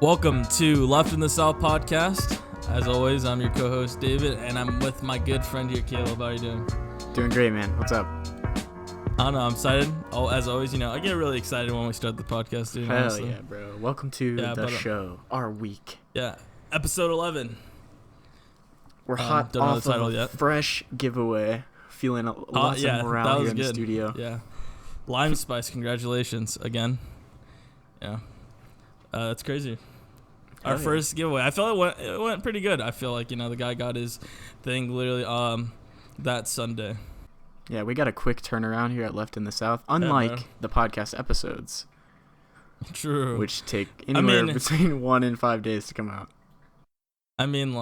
Welcome to Left in the South podcast. As always, I'm your co-host David, and I'm with my good friend here, Caleb. How are you doing? Doing great, man. What's up? I don't know. I'm excited. Oh, as always, I get really excited when we start the podcast, dude. Hell honestly. yeah, bro. Welcome to the show, our week. Yeah, episode 11. We're hot don't know off the title of a yet. Fresh giveaway. Feeling lots of morale here in the studio. Yeah. Lime Spice, congratulations again. Yeah. That's crazy. Our first giveaway. I felt it went pretty good. I feel like, the guy got his thing literally that Sunday. Yeah, we got a quick turnaround here at Left in the South, unlike the podcast episodes. True. Which take anywhere between 1 and 5 days to come out. I mean,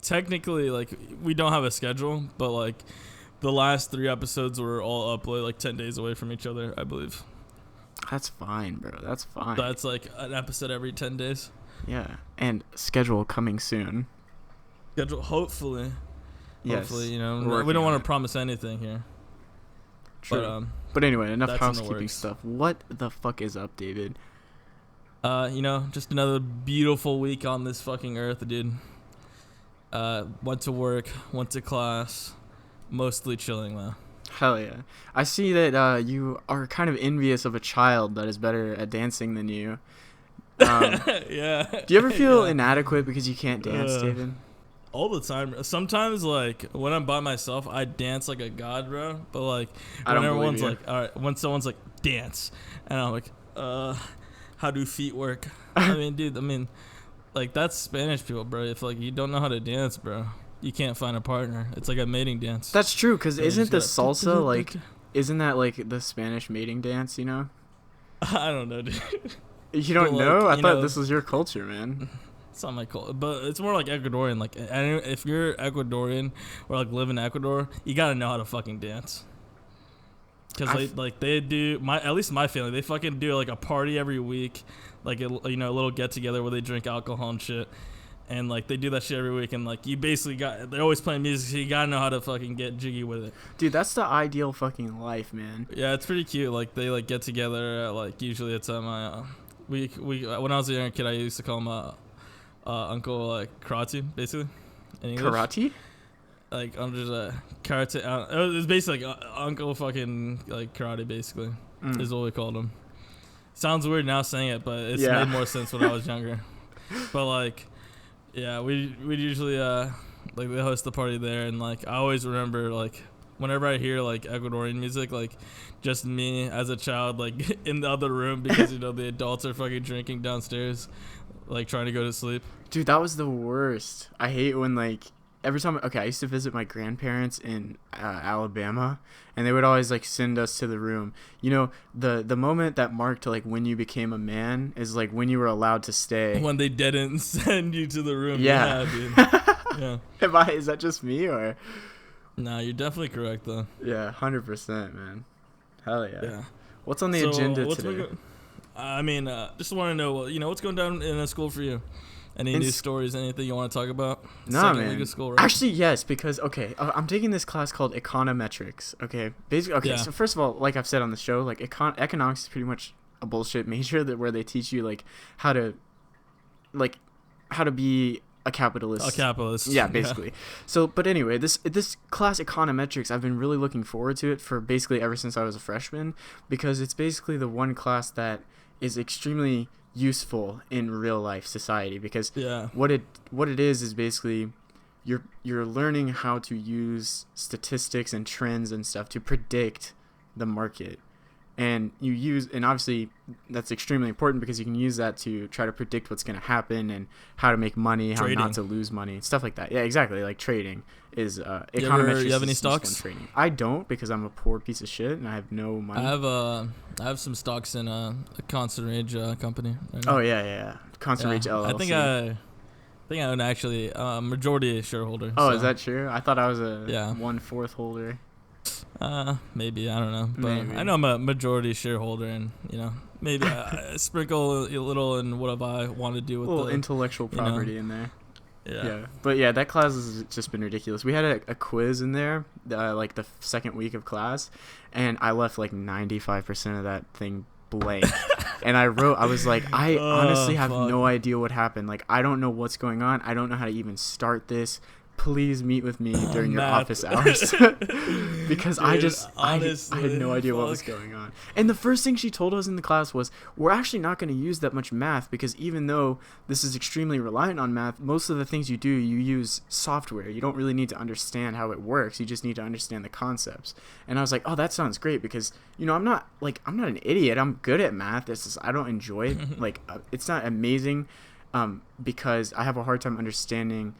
technically, we don't have a schedule, but, the last 3 episodes were all uploaded, 10 days away from each other, I believe. That's fine, bro. That's fine. That's, an episode every 10 days. Yeah, and schedule coming soon. Schedule, hopefully. Yes. Hopefully, we don't want to promise anything here. True. But anyway, enough housekeeping stuff. What the fuck is up, David? Just another beautiful week on this fucking earth, dude. Went to work, went to class, mostly chilling though. Hell yeah. I see that you are kind of envious of a child that is better at dancing than you. Yeah. Do you ever feel inadequate because you can't dance, David? All the time. Sometimes, when I'm by myself, I dance like a god, bro. But, when everyone's all right, when someone's like, dance, and I'm like, how do feet work? I mean, dude, that's Spanish people, bro. If, you don't know how to dance, bro, you can't find a partner. It's like a mating dance. That's true, because isn't the salsa, isn't that, the Spanish mating dance, I don't know, dude. You don't know? I thought this was your culture, man. It's not my culture, but it's more like Ecuadorian. If you're Ecuadorian or, live in Ecuador, you gotta know how to fucking dance. Because, they do, at least my family, they fucking do, a party every week, a little get-together where they drink alcohol and shit. And, they do that shit every week, and, you basically they're always playing music, so you gotta know how to fucking get jiggy with it. Dude, that's the ideal fucking life, man. Yeah, it's pretty cute. They, get together at, usually it's at my, we when I was a younger kid, I used to call him, Uncle, Karate, basically, in English. Karate? Under the karate, it was basically, Uncle fucking, Karate, basically, is what we called him. Sounds weird now saying it, but it's made more sense when I was younger. But, yeah, we'd usually, they host the party there, and, I always remember, whenever I hear, Ecuadorian music, just me as a child, in the other room, because, the adults are fucking drinking downstairs, trying to go to sleep. Dude, that was the worst. I hate when, every time, I used to visit my grandparents in Alabama, and they would always, send us to the room. The moment that marked, when you became a man is, when you were allowed to stay. When they didn't send you to the room. Yeah. Dude. Yeah. Is that just me, or? No, you're definitely correct, though. Yeah, 100%, man. Hell yeah. Yeah. What's on the agenda today? Just want to know, what's going down in the school for you? Any news stories, anything you want to talk about? No, man. School, right? Actually, yes, because, I'm taking this class called econometrics, okay? Basically, yeah. So first of all, like I've said on the show, economics is pretty much a bullshit major where they teach you, how to be a capitalist. A capitalist. Yeah, basically. Yeah. So, but anyway, this class econometrics, I've been really looking forward to it for basically ever since I was a freshman, because it's basically the one class that is extremely useful in real life society, because what it is basically you're learning how to use statistics and trends and stuff to predict the market. And obviously that's extremely important, because you can use that to try to predict what's going to happen and how to make money, how not to lose money, stuff like that. Yeah, exactly. Trading is econometrics. You have any stocks? Trading. I don't, because I'm a poor piece of shit and I have no money. I have some stocks in a Constant Rage company. Oh yeah. Constant Rage LLC. I think I own actually a majority shareholder. Oh, so. Is that true? I thought I was a 1/4 holder. Maybe, I don't know, but maybe. I know I'm a majority shareholder, and maybe sprinkle a little in what I want to do with a little intellectual property in there. Yeah. But yeah, that class has just been ridiculous. We had a quiz in there, the second week of class, and I left 95% of that thing blank. And I was like, I honestly have fuck. no idea what happened. Like, I don't know what's going on. I don't know how to even start this. Please meet with me during your Math. office hours. Because Dude, I had honestly, no idea what was going on. And the first thing she told us in the class was, we're actually not going to use that much math, because even though this is extremely reliant on math, most of the things you do, you use software. You don't really need to understand how it works. You just need to understand the concepts. And I was like, oh, that sounds great, because, you know, I'm not an idiot. I'm good at math. It's just, I don't enjoy it. Like, it's not amazing, because I have a hard time understanding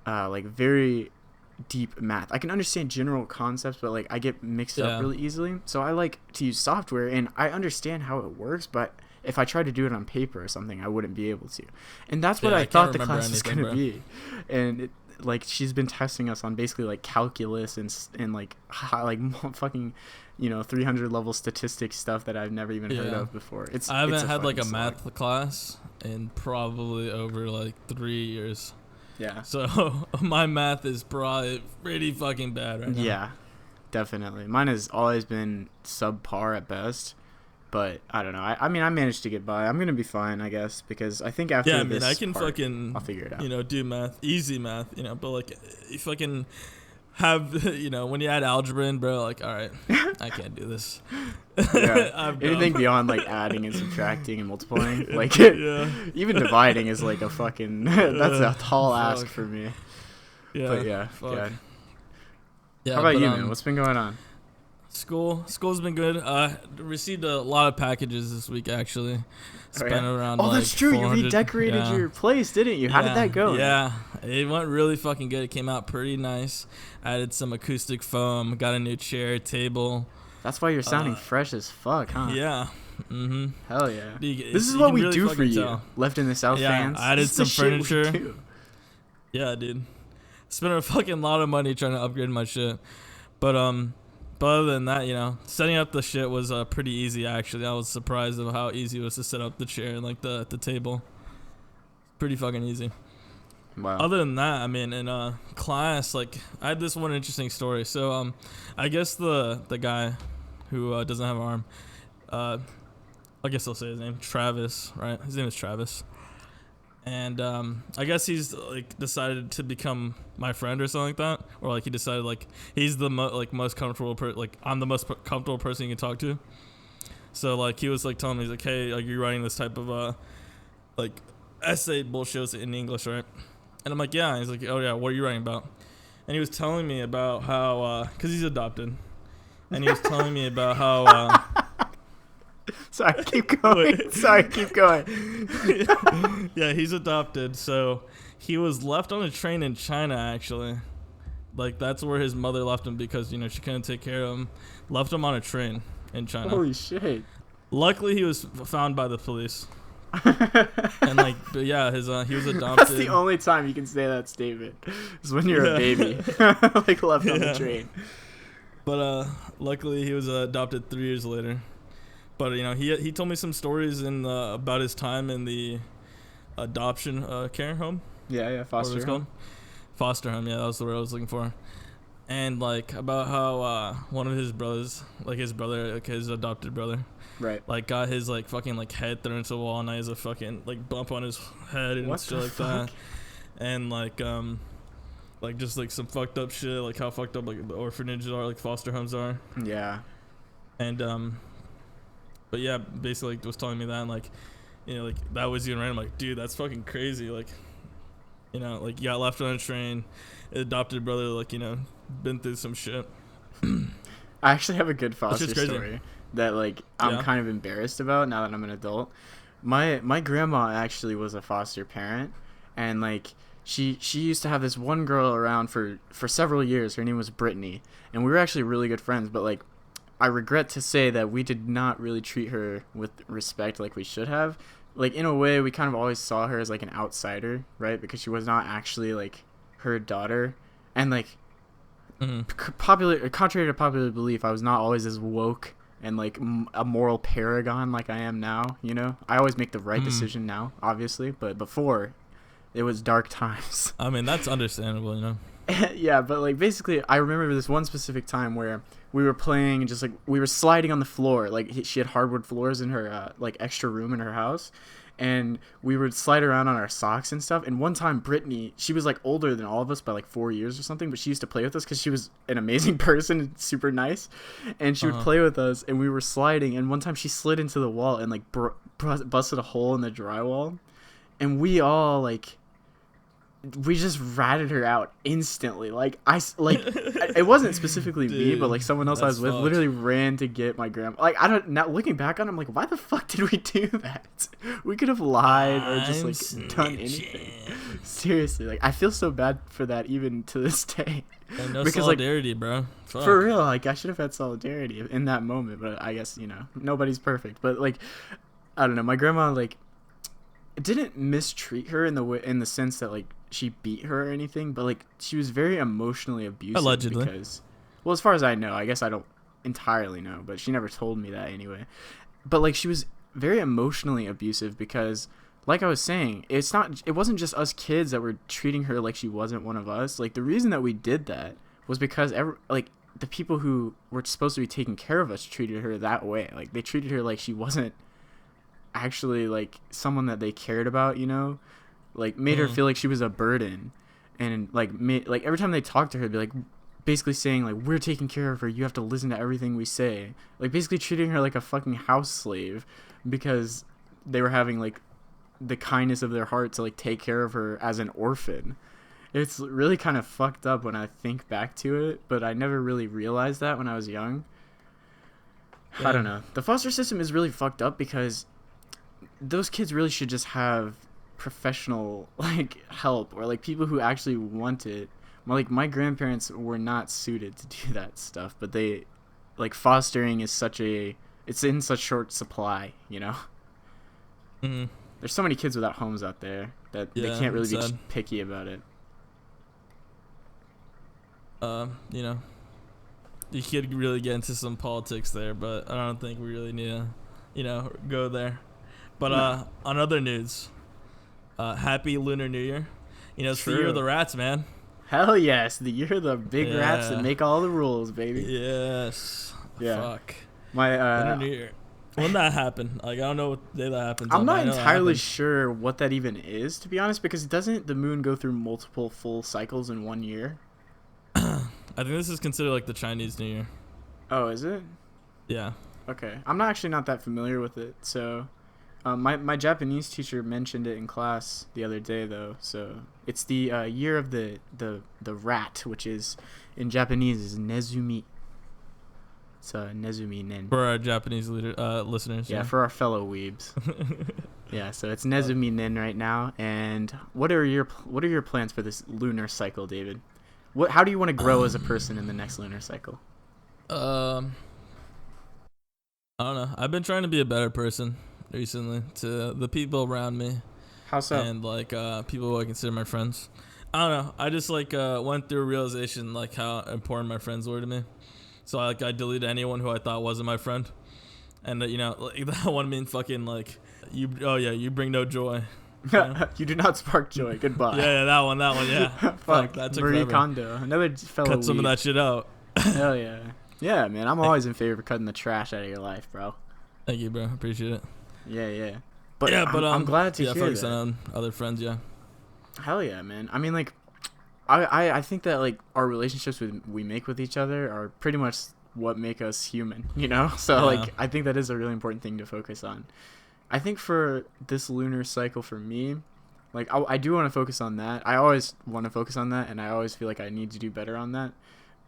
like very deep math. I can understand general concepts, but like I get mixed up really easily. So I like to use software, and I understand how it works, but if I tried to do it on paper or something, I wouldn't be able to. And that's what I thought the class was going to be. And like she's been testing us on basically like calculus and like fucking, you know, 300 level statistics stuff that I've never even heard of before. I haven't had like a math class in probably over like 3 years. Yeah. So my math is probably pretty fucking bad right now. Yeah, definitely. Mine has always been subpar at best, but I don't know. I mean, I managed to get by. I'm gonna be fine, I guess, because I think after this I can part, fucking, I'll figure it out. You know, do math, easy math, you know, but like you fucking have, you know, when you add algebra in, bro, like, all right, I can't do this. Yeah. Anything beyond like adding and subtracting and multiplying, like even dividing is like a fucking that's a tall ask for me. Yeah. But yeah. Yeah. How about you, man? What's been going on? School's been good. Received a lot of packages this week actually. Spent around. Oh, that's true. You redecorated your place, didn't you? How did that go? Yeah, it went really fucking good. It came out pretty nice. Added some acoustic foam. Got a new chair, table. That's why you're sounding fresh as fuck, huh? Yeah. Mm-hmm. Hell yeah. This is what we really do for you, tell. Left in the South fans. I added some furniture. Yeah, dude. Spent a fucking lot of money trying to upgrade my shit, but other than that, you know, setting up the shit was pretty easy, actually. I was surprised of how easy it was to set up the chair and, like, the table. Pretty fucking easy. Wow. Other than that, I mean, in class, like, I had this one interesting story. So, I guess the guy who doesn't have an arm, I guess I'll say his name, Travis, right? His name is Travis. And I guess he's like decided to become my friend or something like that, or like he decided like he's the most comfortable like I'm the most comfortable person you can talk to. So like he was like telling me, he's like, hey, like you're writing this type of like essay bullshit in English, right? And I'm like, yeah. And he's like, oh yeah, what are you writing about? And he was telling me about how because he's adopted, and he was telling me about how. Sorry, keep going. Yeah, he's adopted. So he was left on a train in China, actually. Like, that's where his mother left him because, you know, she couldn't take care of him. Left him on a train in China. Holy shit. Luckily, he was found by the police. And, like, but yeah, he was adopted. That's the only time you can say that statement is when you're a baby. Like, left on the train. But luckily, he was adopted 3 years later. But, you know, he told me some stories about his time in the adoption care home. Yeah, foster home. Foster home, yeah, that was the word I was looking for. And, like, about how one of his brothers, like his brother, like his adopted brother, right, like got his, like, fucking, like, head thrown into a wall, and now he has a fucking, like, bump on his head and shit like that. And, like, just, like, some fucked up shit, like how fucked up, like, the orphanages are, like, foster homes are. Yeah. And, but yeah, basically like, was telling me that, and like, you know, like that was even random. Like, dude, that's fucking crazy. Like, you know, like you got left on a train, adopted brother, like, you know, been through some shit. I actually have a good foster story that like I'm kind of embarrassed about now that I'm an adult. My grandma actually was a foster parent, and like she used to have this one girl around for several years. Her name was Brittany, and we were actually really good friends. But like, I regret to say that we did not really treat her with respect like we should have. Like, in a way, we kind of always saw her as, like, an outsider, right? Because she was not actually, like, her daughter. And, like, contrary to popular belief, I was not always as woke and, like, a moral paragon like I am now, you know? I always make the right decision now, obviously. But before, it was dark times. I mean, that's understandable, you know? Yeah, but like basically, I remember this one specific time where we were playing, and just like we were sliding on the floor. Like she had hardwood floors in her like extra room in her house, and we would slide around on our socks and stuff. And one time, Brittany, she was like older than all of us by like 4 years or something, but she used to play with us because she was an amazing person and super nice, and she would play with us. And we were sliding, and one time she slid into the wall and like busted a hole in the drywall, and we all like. We just ratted her out instantly. Like it wasn't specifically me, but like someone else I was with literally ran to get my grandma. Like I don't now looking back on it, I'm like, why the fuck did we do that? We could have lied or just like done anything. Seriously, like I feel so bad for that even to this day. And no because solidarity, like, bro. Fuck. For real, like I should have had solidarity in that moment, but I guess nobody's perfect. But like I don't know, my grandma like didn't mistreat her in the sense that like she beat her or anything, but like she was very emotionally abusive. Allegedly. Because, well, as far as I know, I guess I don't entirely know, but she never told me that anyway. But like she was very emotionally abusive because, like I was saying, it wasn't just us kids that were treating her like she wasn't one of us. Like the reason that we did that was because the people who were supposed to be taking care of us treated her that way. Like they treated her like she wasn't actually like someone that they cared about, like made her feel like she was a burden, and like every time they talked to her, they'd be like basically saying like, we're taking care of her, you have to listen to everything we say, like basically treating her like a fucking house slave because they were having like the kindness of their heart to like take care of her as an orphan. It's really kind of fucked up when I think back to it, but I never really realized that when I was young. Yeah. I don't know, the foster system is really fucked up because those kids really should just have professional like help, or like people who actually want it. Like my grandparents were not suited to do that stuff, but they like fostering is it's in such short supply, There's so many kids without homes out there that they can't really be picky about it. You could really get into some politics there, but I don't think we really need to go there. But on other news, happy Lunar New Year. It's the year of the rats, man. Hell yes, the year of the big rats that make all the rules, baby. Yes. Yeah. Fuck. My Lunar New Year. When that happened? Like I don't know what day that happens. I'm not entirely sure what that even is, to be honest, because doesn't the moon go through multiple full cycles in 1 year? I think this is considered like the Chinese New Year. Oh, is it? Yeah. Okay. I'm not that familiar with it, so my Japanese teacher mentioned it in class the other day, though. So it's the year of the rat, which is in Japanese is Nezumi. It's Nezumi Nen. For our Japanese listeners. Yeah, for our fellow weebs. Yeah, so it's Nezumi Nen right now. And what are your plans for this lunar cycle, David? How do you want to grow as a person in the next lunar cycle? I don't know. I've been trying to be a better person recently to the people around me. How so? And like people who I consider my friends. I don't know. I just like went through a realization like how important my friends were to me. So I deleted anyone who I thought wasn't my friend. And like that one mean fucking like you bring no joy. You do not spark joy. Goodbye. Yeah, that one, yeah. Fuck, that took Marie forever. Kondo, another fellow. Cut some of that shit out. Hell yeah. Yeah, man, I'm always in favor of cutting the trash out of your life, bro. Thank you, bro. Appreciate it. Yeah. But I'm glad to hear focus that. on other friends, yeah. Hell yeah, man. I mean, like, I think that like our relationships we make with each other are pretty much what make us human, So like, I think that is a really important thing to focus on. I think for this lunar cycle for me, like I do want to focus on that. I always want to focus on that, and I always feel like I need to do better on that.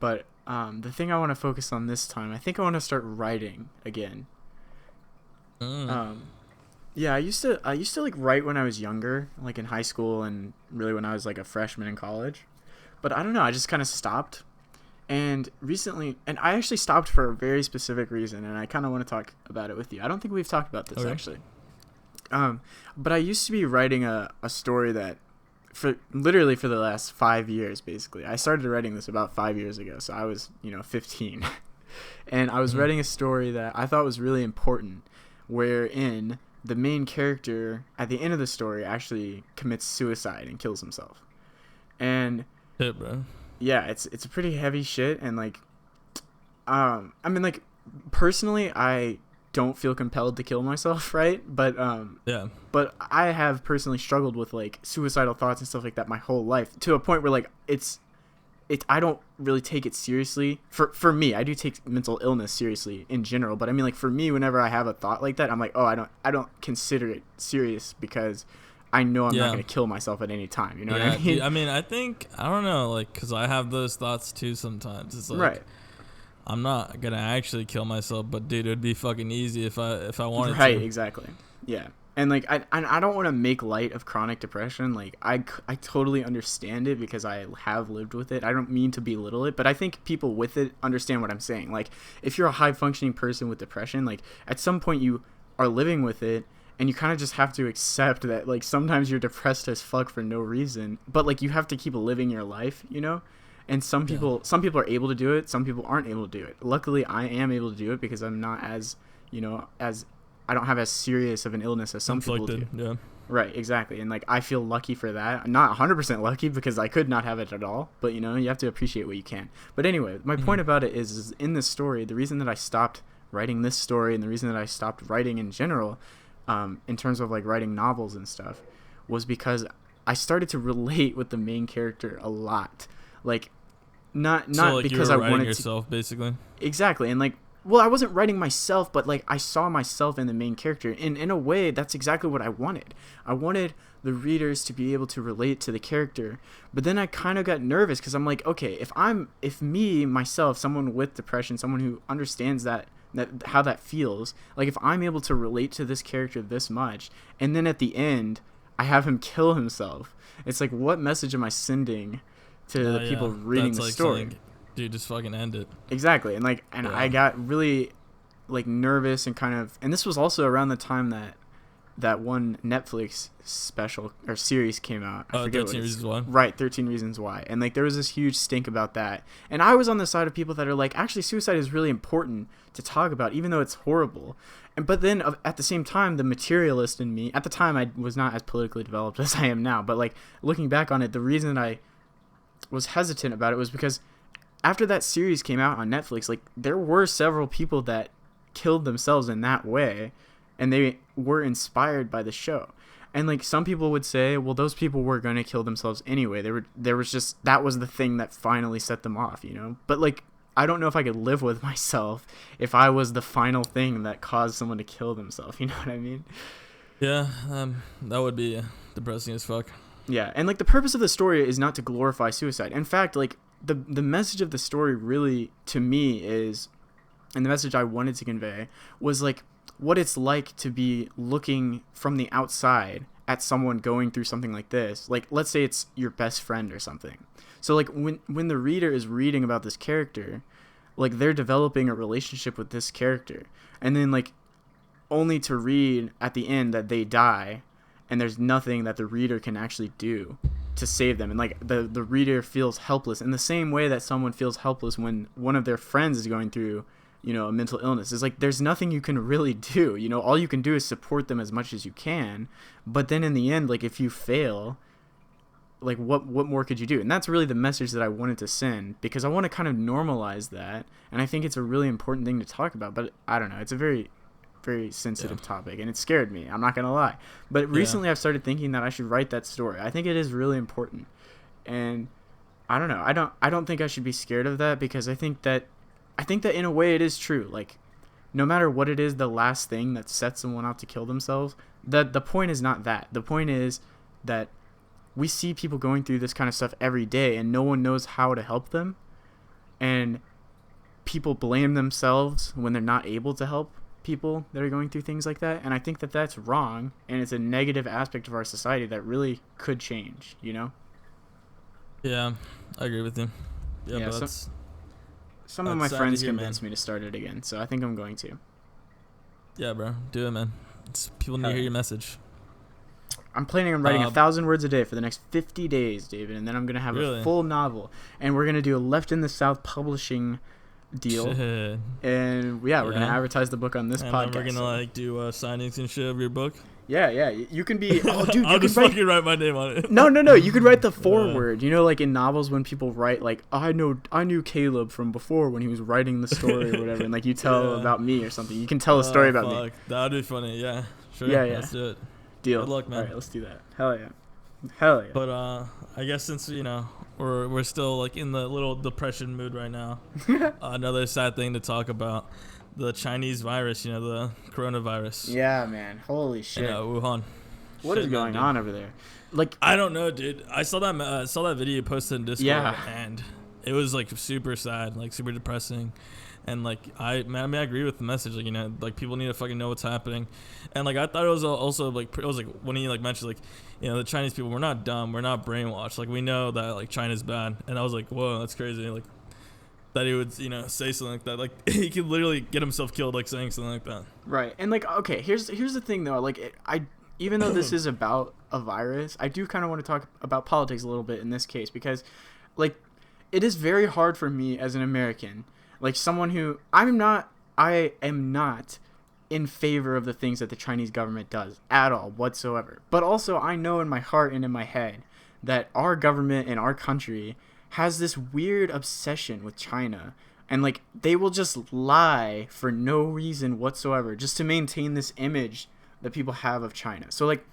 But the thing I want to focus on this time, I think I want to start writing again. Yeah, I used to like write when I was younger, like in high school and really when I was like a freshman in college. But I don't know, I just kind of stopped. And recently, and I actually stopped for a very specific reason, and I kind of want to talk about it with you. I don't think we've talked about this actually. But I used to be writing a story that for the last 5 years, basically. I started writing this about 5 years ago, so I was, 15. And I was writing a story that I thought was really important, wherein the main character at the end of the story actually commits suicide and kills himself. And bro. yeah, it's a pretty heavy shit, and like, I mean, like, personally, I don't feel compelled to kill myself, right? But Yeah. but I have personally struggled with like suicidal thoughts and stuff like that my whole life, to a point where like I don't really take it seriously. For me, I do take mental illness seriously in general, but I mean, like, for me, whenever I have a thought like that, I'm like, oh, I don't consider it serious, because I know I'm not going to kill myself at any time. You know what I mean? Dude, I mean, I think, I don't know, like, because I have those thoughts too sometimes. It's like, right. I'm not going to actually kill myself, but dude, it would be fucking easy if I wanted to. Right, exactly. Yeah. And like, I don't want to make light of chronic depression. Like, I totally understand it, because I have lived with it. I don't mean to belittle it, but I think people with it understand what I'm saying. Like, if you're a high functioning person with depression, like, at some point you are living with it, and you kind of just have to accept that, like, sometimes you're depressed as fuck for no reason, but like, you have to keep living your life, you know? And some people are able to do it, some people aren't able to do it. Luckily, I am able to do it, because I'm not as, you know, I don't have as serious of an illness as some people do. Yeah. Right, exactly. And like, I feel lucky for that. I'm not 100% lucky, because I could not have it at all, but you know, you have to appreciate what you can. But anyway, my point about it is in this story, the reason that I stopped writing this story, and the reason that I stopped writing in general, in terms of like writing novels and stuff, was because I started to relate with the main character a lot. Like, not so, like, because you were I wanted yourself, basically. Exactly. And like, well, I wasn't writing myself, but like, I saw myself in the main character, and in a way, that's exactly what I wanted. I wanted the readers to be able to relate to the character. But then I kind of got nervous, because I'm like, okay, if me myself, someone with depression, someone who understands that how that feels, like, if I'm able to relate to this character this much, and then at the end I have him kill himself, it's like, what message am I sending to the people reading the story? Dude, just fucking end it. Exactly. And like, I got really like nervous, and kind of, and this was also around the time that one Netflix special or series came out. I forget 13 Reasons Why. Right, 13 Reasons Why. And like, there was this huge stink about that. And I was on the side of people that are like, actually, suicide is really important to talk about, even though it's horrible. But then at the same time, the materialist in me, at the time I was not as politically developed as I am now, but like, looking back on it, the reason I was hesitant about it was because after that series came out on Netflix, like, there were several people that killed themselves in that way, and they were inspired by the show. And like, some people would say, well, those people were going to kill themselves anyway. There was just, that was the thing that finally set them off, you know? But like, I don't know if I could live with myself if I was the final thing that caused someone to kill themselves. You know what I mean? Yeah, that would be depressing as fuck. Yeah, and like, the purpose of the story is not to glorify suicide. In fact, like, the message of the story really, to me, is, and the message I wanted to convey was like, what it's like to be looking from the outside at someone going through something like this. Like, let's say it's your best friend or something. So like, when the reader is reading about this character, like, they're developing a relationship with this character, and then like, only to read at the end that they die, and there's nothing that the reader can actually do to save them. And like, the reader feels helpless in the same way that someone feels helpless when one of their friends is going through, you know, a mental illness. It's like, there's nothing you can really do, you know? All you can do is support them as much as you can, but then in the end, like, if you fail, like, what more could you do? And that's really the message that I wanted to send, because I want to kind of normalize that, and I think it's a really important thing to talk about. But I don't know, it's a very, very sensitive topic, and it scared me, I'm not gonna lie. But recently I've started thinking that I should write that story. I think it is really important, and I don't know, I don't think I should be scared of that, because I think that in a way it is true. Like, no matter what it is, the last thing that sets someone out to kill themselves, the point is not that. The point is that we see people going through this kind of stuff every day, and no one knows how to help them, and people blame themselves when they're not able to help people that are going through things like that. And I think that that's wrong, and it's a negative aspect of our society that really could change, you know? Yeah, I agree with you. Yeah, but some of my friends convinced me to start it again, so I think I'm going to. Yeah, bro, do it, man. People need to hear your message. I'm planning on writing 1,000 words a day for the next 50 days, David, and then I'm going to have a full novel, and we're going to do a Left in the South publishing deal. Shit. And yeah, we're gonna advertise the book on this podcast. And we're gonna like do signings and shit of your book. Yeah. You can be. Oh, dude, I'll just fucking write my name on it. No. You could write the foreword. You know, like in novels when people write, like, I knew Caleb from before when he was writing the story or whatever, and like you tell about me or something. You can tell a story about me. That would be funny. Yeah. Sure. Yeah. Let's do it. Deal. Good luck, man. All right, let's do that. Hell yeah. But I guess since we're still like in the little depression mood right now, another sad thing to talk about. The Chinese virus, the coronavirus. Yeah, man. Holy shit. Wuhan. What is going on over there? Like, I don't know, dude. I saw that video you posted in Discord, and it was like super sad, like super depressing, and like I agree with the message, like like people need to fucking know what's happening, and like I thought it was also like it was like when he like mentioned like the Chinese people, we're not dumb, we're not brainwashed, like we know that like China's bad, and I was like, whoa, that's crazy, like. That he would, say something like that. Like, he could literally get himself killed, like, saying something like that. Right. And, like, okay, here's the thing, though. Like, even though this is about a virus, I do kind of want to talk about politics a little bit in this case. Because, like, it is very hard for me as an American. Like, someone who... I am not in favor of the things that the Chinese government does at all, whatsoever. But also, I know in my heart and in my head that our government and our country... has this weird obsession with China, and like they will just lie for no reason whatsoever just to maintain this image that people have of China. So like,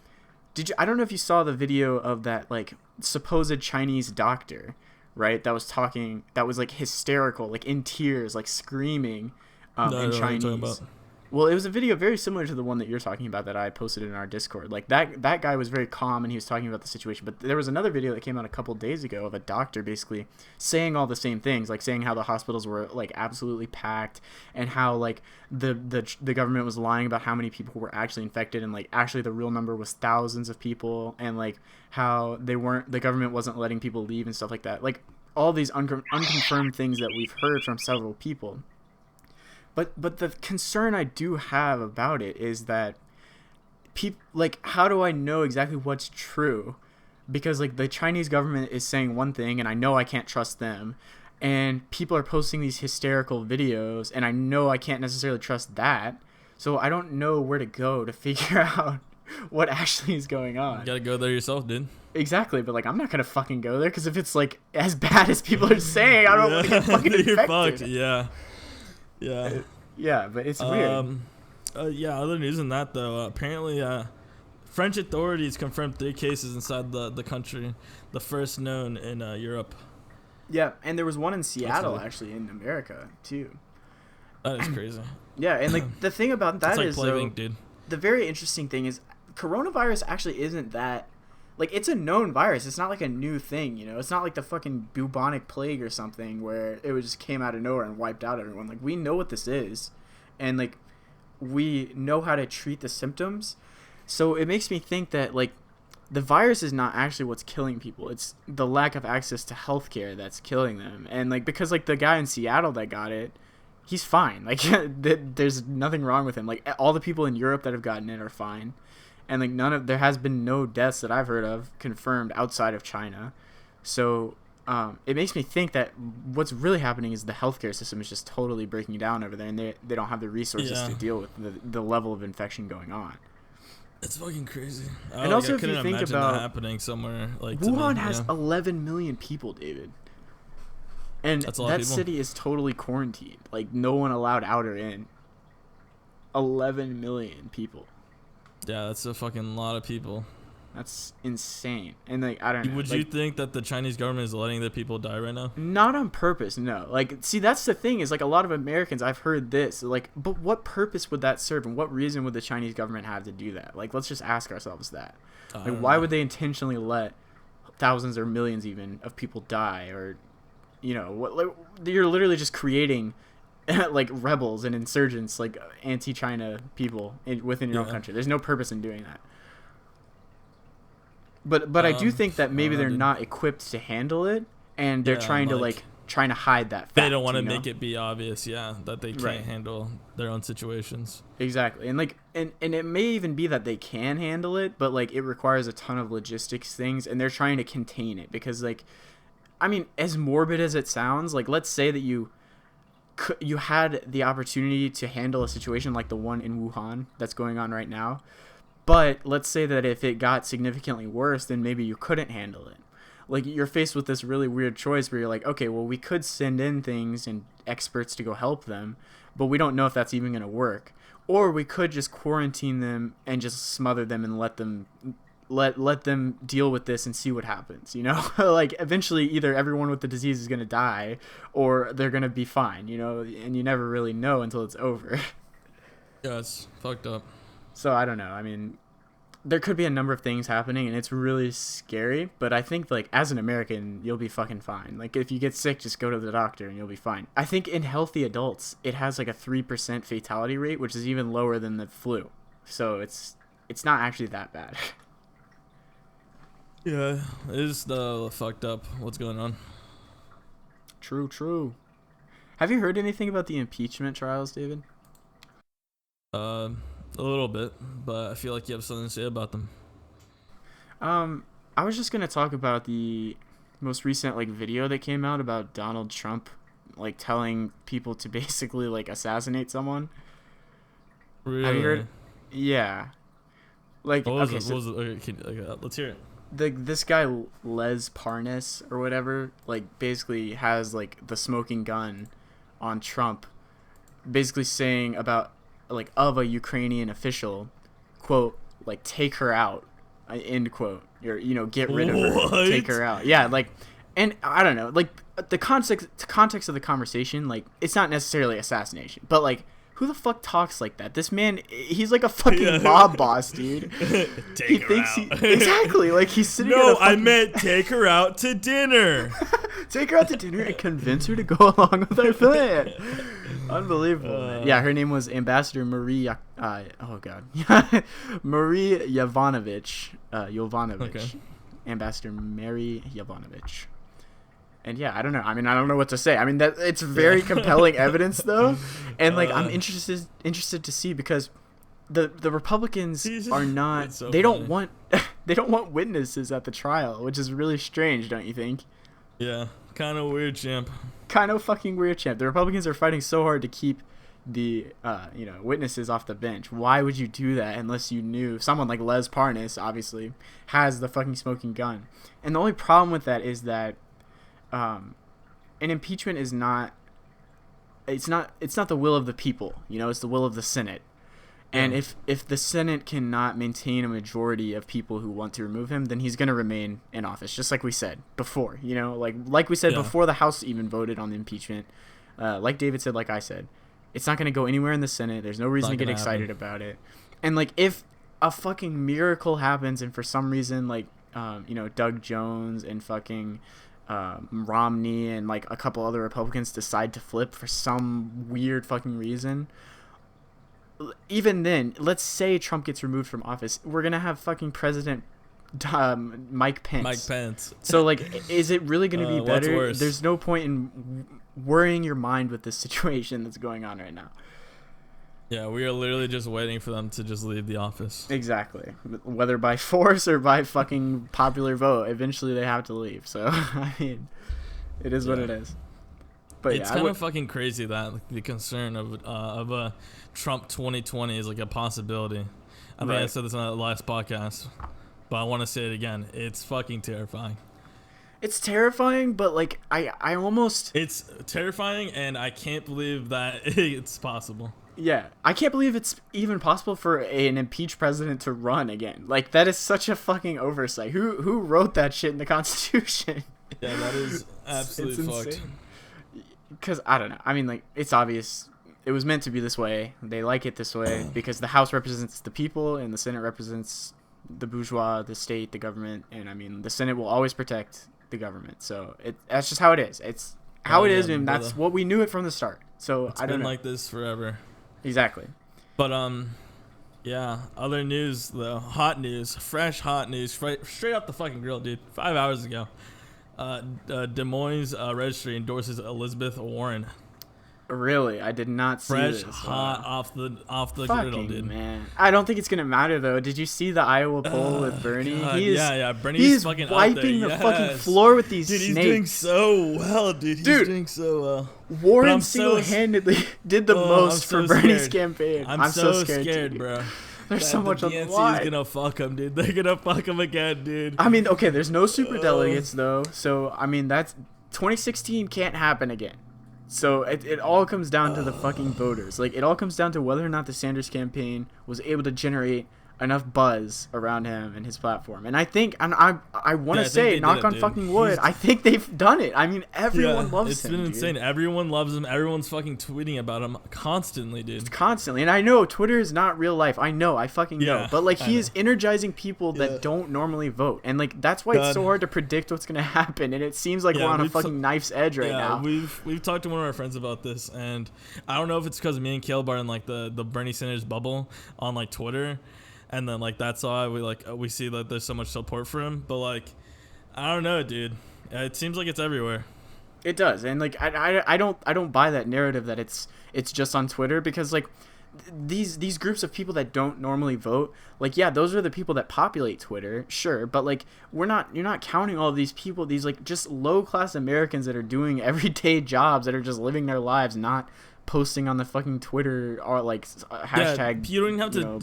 I don't know if you saw the video of that like supposed Chinese doctor, right? That was like hysterical, like in tears, like screaming in Chinese. Well, it was a video very similar to the one that you're talking about that I posted in our Discord. Like that guy was very calm and he was talking about the situation. But there was another video that came out a couple days ago of a doctor basically saying all the same things, like saying how the hospitals were like absolutely packed and how like the government was lying about how many people were actually infected, and like actually the real number was thousands of people, and like how the government wasn't letting people leave and stuff like that. Like all these unconfirmed things that we've heard from several people. But the concern I do have about it is that like, how do I know exactly what's true? Because like the Chinese government is saying one thing and I know I can't trust them, and people are posting these hysterical videos and I know I can't necessarily trust that. So I don't know where to go to figure out what actually is going on. You gotta go there yourself, dude. Exactly, but like I'm not gonna fucking go there because if it's like as bad as people are saying, I don't want to get fucking infected. You're fucked. Yeah, but it's weird. Other news than that, though. Apparently, French authorities confirmed 3 cases inside the country, the first known in Europe. Yeah, and there was one in Seattle, actually, in America, too. That is crazy. Yeah, and like the thing about that is, dude. The very interesting thing is coronavirus actually isn't that... Like, it's a known virus. It's not like a new thing, It's not like the fucking bubonic plague or something where it just came out of nowhere and wiped out everyone. Like, we know what this is. And, like, we know how to treat the symptoms. So it makes me think that, like, the virus is not actually what's killing people. It's the lack of access to healthcare that's killing them. And, like, because, like, the guy in Seattle that got it, he's fine. Like, there's nothing wrong with him. Like, all the people in Europe that have gotten it are fine. And like there has been no deaths that I've heard of confirmed outside of China. So it makes me think that what's really happening is the healthcare system is just totally breaking down over there, and they don't have the resources to deal with the level of infection going on. It's fucking crazy. And also, if you think about that happening somewhere like Wuhan has 11 million people, David. And that city is totally quarantined. Like, no one allowed out or in. 11 million people. Yeah, that's a fucking lot of people. That's insane. And like, I don't know. Would you think that the Chinese government is letting their people die right now? Not on purpose, no. Like, see, that's the thing is like a lot of Americans, I've heard this, like, but what purpose would that serve, and what reason would the Chinese government have to do that? Like, let's just ask ourselves that. Like, why would they intentionally let thousands or millions even of people die, or what? Like, you're literally just creating like rebels and insurgents, like anti-China people within your own country. There's no purpose in doing that. But I do think that maybe they're not equipped to handle it, and they're trying to hide that fact. They don't want to make it be obvious, that they can't handle their own situations. Exactly. And like and it may even be that they can handle it, but like it requires a ton of logistics things, and they're trying to contain it because, like, I mean, as morbid as it sounds, like, let's say that you you had the opportunity to handle a situation like the one in Wuhan that's going on right now. But let's say that if it got significantly worse, then maybe you couldn't handle it. Like, you're faced with this really weird choice where you're like, okay, well, we could send in things and experts to go help them, but we don't know if that's even going to work. Or we could just quarantine them and just smother them and let them deal with this and see what happens, you know? Like, eventually either everyone with the disease is going to die or they're going to be fine, you know? And you never really know until it's over. Yeah, it's fucked up. So I don't know. I mean, there could be a number of things happening and it's really scary, but I think, like, as an American, you'll be fucking fine. Like, if you get sick, just go to the doctor and you'll be fine. I think in healthy adults, it has like a 3% fatality rate, which is even lower than the flu. So it's not actually that bad. Yeah, it is fucked up what's going on. True. Have you heard anything about the impeachment trials, David? A little bit, but I feel like you have something to say about them. I was just gonna talk about the most recent like video that came out about Donald Trump, like telling people to basically like assassinate someone. Really? Have you heard? Yeah. Like, what was okay, it? so Okay, let's hear it. this guy Les Parnas or whatever, like, basically has like the smoking gun on Trump, basically saying about like of a Ukrainian official, quote, like, take her out, end quote, or, you know, get rid of her, take her out. Yeah, like, and I don't know, like, the context of the conversation, like, it's not necessarily assassination, but like, who the fuck talks like that? This man, he's like a fucking mob boss, dude. Take her out. Exactly, like, he's sitting. No, I meant take her out to dinner. Take her out to dinner and convince her to go along with our plan. Unbelievable. Man. Yeah, her name was Ambassador Marie. Marie Yovanovitch. Okay. Ambassador Mary Yovanovitch. And yeah, I don't know. I mean, I don't know what to say. I mean, that it's very compelling evidence, though, and like, I'm interested to see, because the Republicans are not. So they funny. don't want they don't want witnesses at the trial, which is really strange, don't you think? Yeah, kind of weird, champ. Kind of fucking weird, champ. The Republicans are fighting so hard to keep the witnesses off the bench. Why would you do that unless you knew someone like Les Parnas obviously has the fucking smoking gun? And the only problem with that is that an impeachment is not it's not the will of the people, you know, it's the will of the Senate. And if the Senate cannot maintain a majority of people who want to remove him, then he's going to remain in office, just like we said before, you know, like we said before the House even voted on the impeachment. Like David said, like I said, it's not going to go anywhere in the Senate. There's no reason to get excited about it. And like, if a fucking miracle happens and for some reason, like, Doug Jones and fucking Romney and like a couple other Republicans decide to flip for some weird fucking reason, even then, let's say Trump gets removed from office, we're gonna have fucking President Mike Pence. So like, is it really gonna be better? There's no point in worrying your mind with this situation that's going on right now. Yeah, we are literally just waiting for them to just leave the office. Exactly. Whether by force or by fucking popular vote, eventually they have to leave. So, I mean, it is what it is. But it's kind of fucking crazy that like, the concern of a Trump 2020 is like a possibility. I think I said this on the last podcast, but I want to say it again. It's fucking terrifying. It's terrifying, but like I almost. It's terrifying, and I can't believe that it's possible. Yeah, I can't believe it's even possible for an impeached president to run again. Like, that is such a fucking oversight. Who wrote that shit in the Constitution? Yeah, that is absolutely fucked. Because, I don't know. I mean, like, it's obvious. It was meant to be this way. They like it this way because the House represents the people and the Senate represents the bourgeois, the state, the government. And, I mean, the Senate will always protect the government. So, that's just how it is. It's how it is, and that's what we knew it from the start. So, I don't know. It's been like this forever. Exactly. But yeah, other news though, fresh hot news, straight up the fucking grill, dude. 5 hours ago, Des Moines registry endorses Elizabeth Warren. Really, I did not see Fresh, this. hot off the Fucking griddle, dude. Man, I don't think it's gonna matter though. Did you see the Iowa poll with Bernie? God, Bernie's he's fucking wiping up there. the fucking floor with these dude, snakes. He's doing so well, dude. He's doing so well. Warren single-handedly did the most for Bernie's campaign. I'm so scared, bro. There's so much on the line. The DNC is gonna fuck him, dude. They're gonna fuck him again, dude. I mean, okay, there's no super delegates though, so I mean that's 2016 can't happen again. So it all comes down to the fucking voters. Like, it all comes down to whether or not the Sanders campaign was able to generate enough buzz around him and his platform. And I think, and I want to say, knock on fucking wood, I think they've done it. I mean, everyone loves him. It's been insane. Everyone loves him. Everyone's fucking tweeting about him constantly, dude. Constantly. And I know Twitter is not real life. I know. I fucking know. But, like, he is energizing people that don't normally vote. And, like, that's why it's so hard to predict what's going to happen. And it seems like we're on a fucking knife's edge right now. We've talked to one of our friends about this. And I don't know if it's because me and Caleb are in, like, the Bernie Sanders bubble on, like, Twitter. And then, like, that's why we see that there's so much support for him. But, like, I don't know, dude. It seems like it's everywhere. It does. And, like, I don't buy that narrative that it's just on Twitter, because, like, these groups of people that don't normally vote, like, yeah, those are the people that populate Twitter, sure, but, like, you're not counting all of these people, these, like, just low-class Americans that are doing everyday jobs, that are just living their lives, not posting on the fucking Twitter or like hashtag. You don't have to,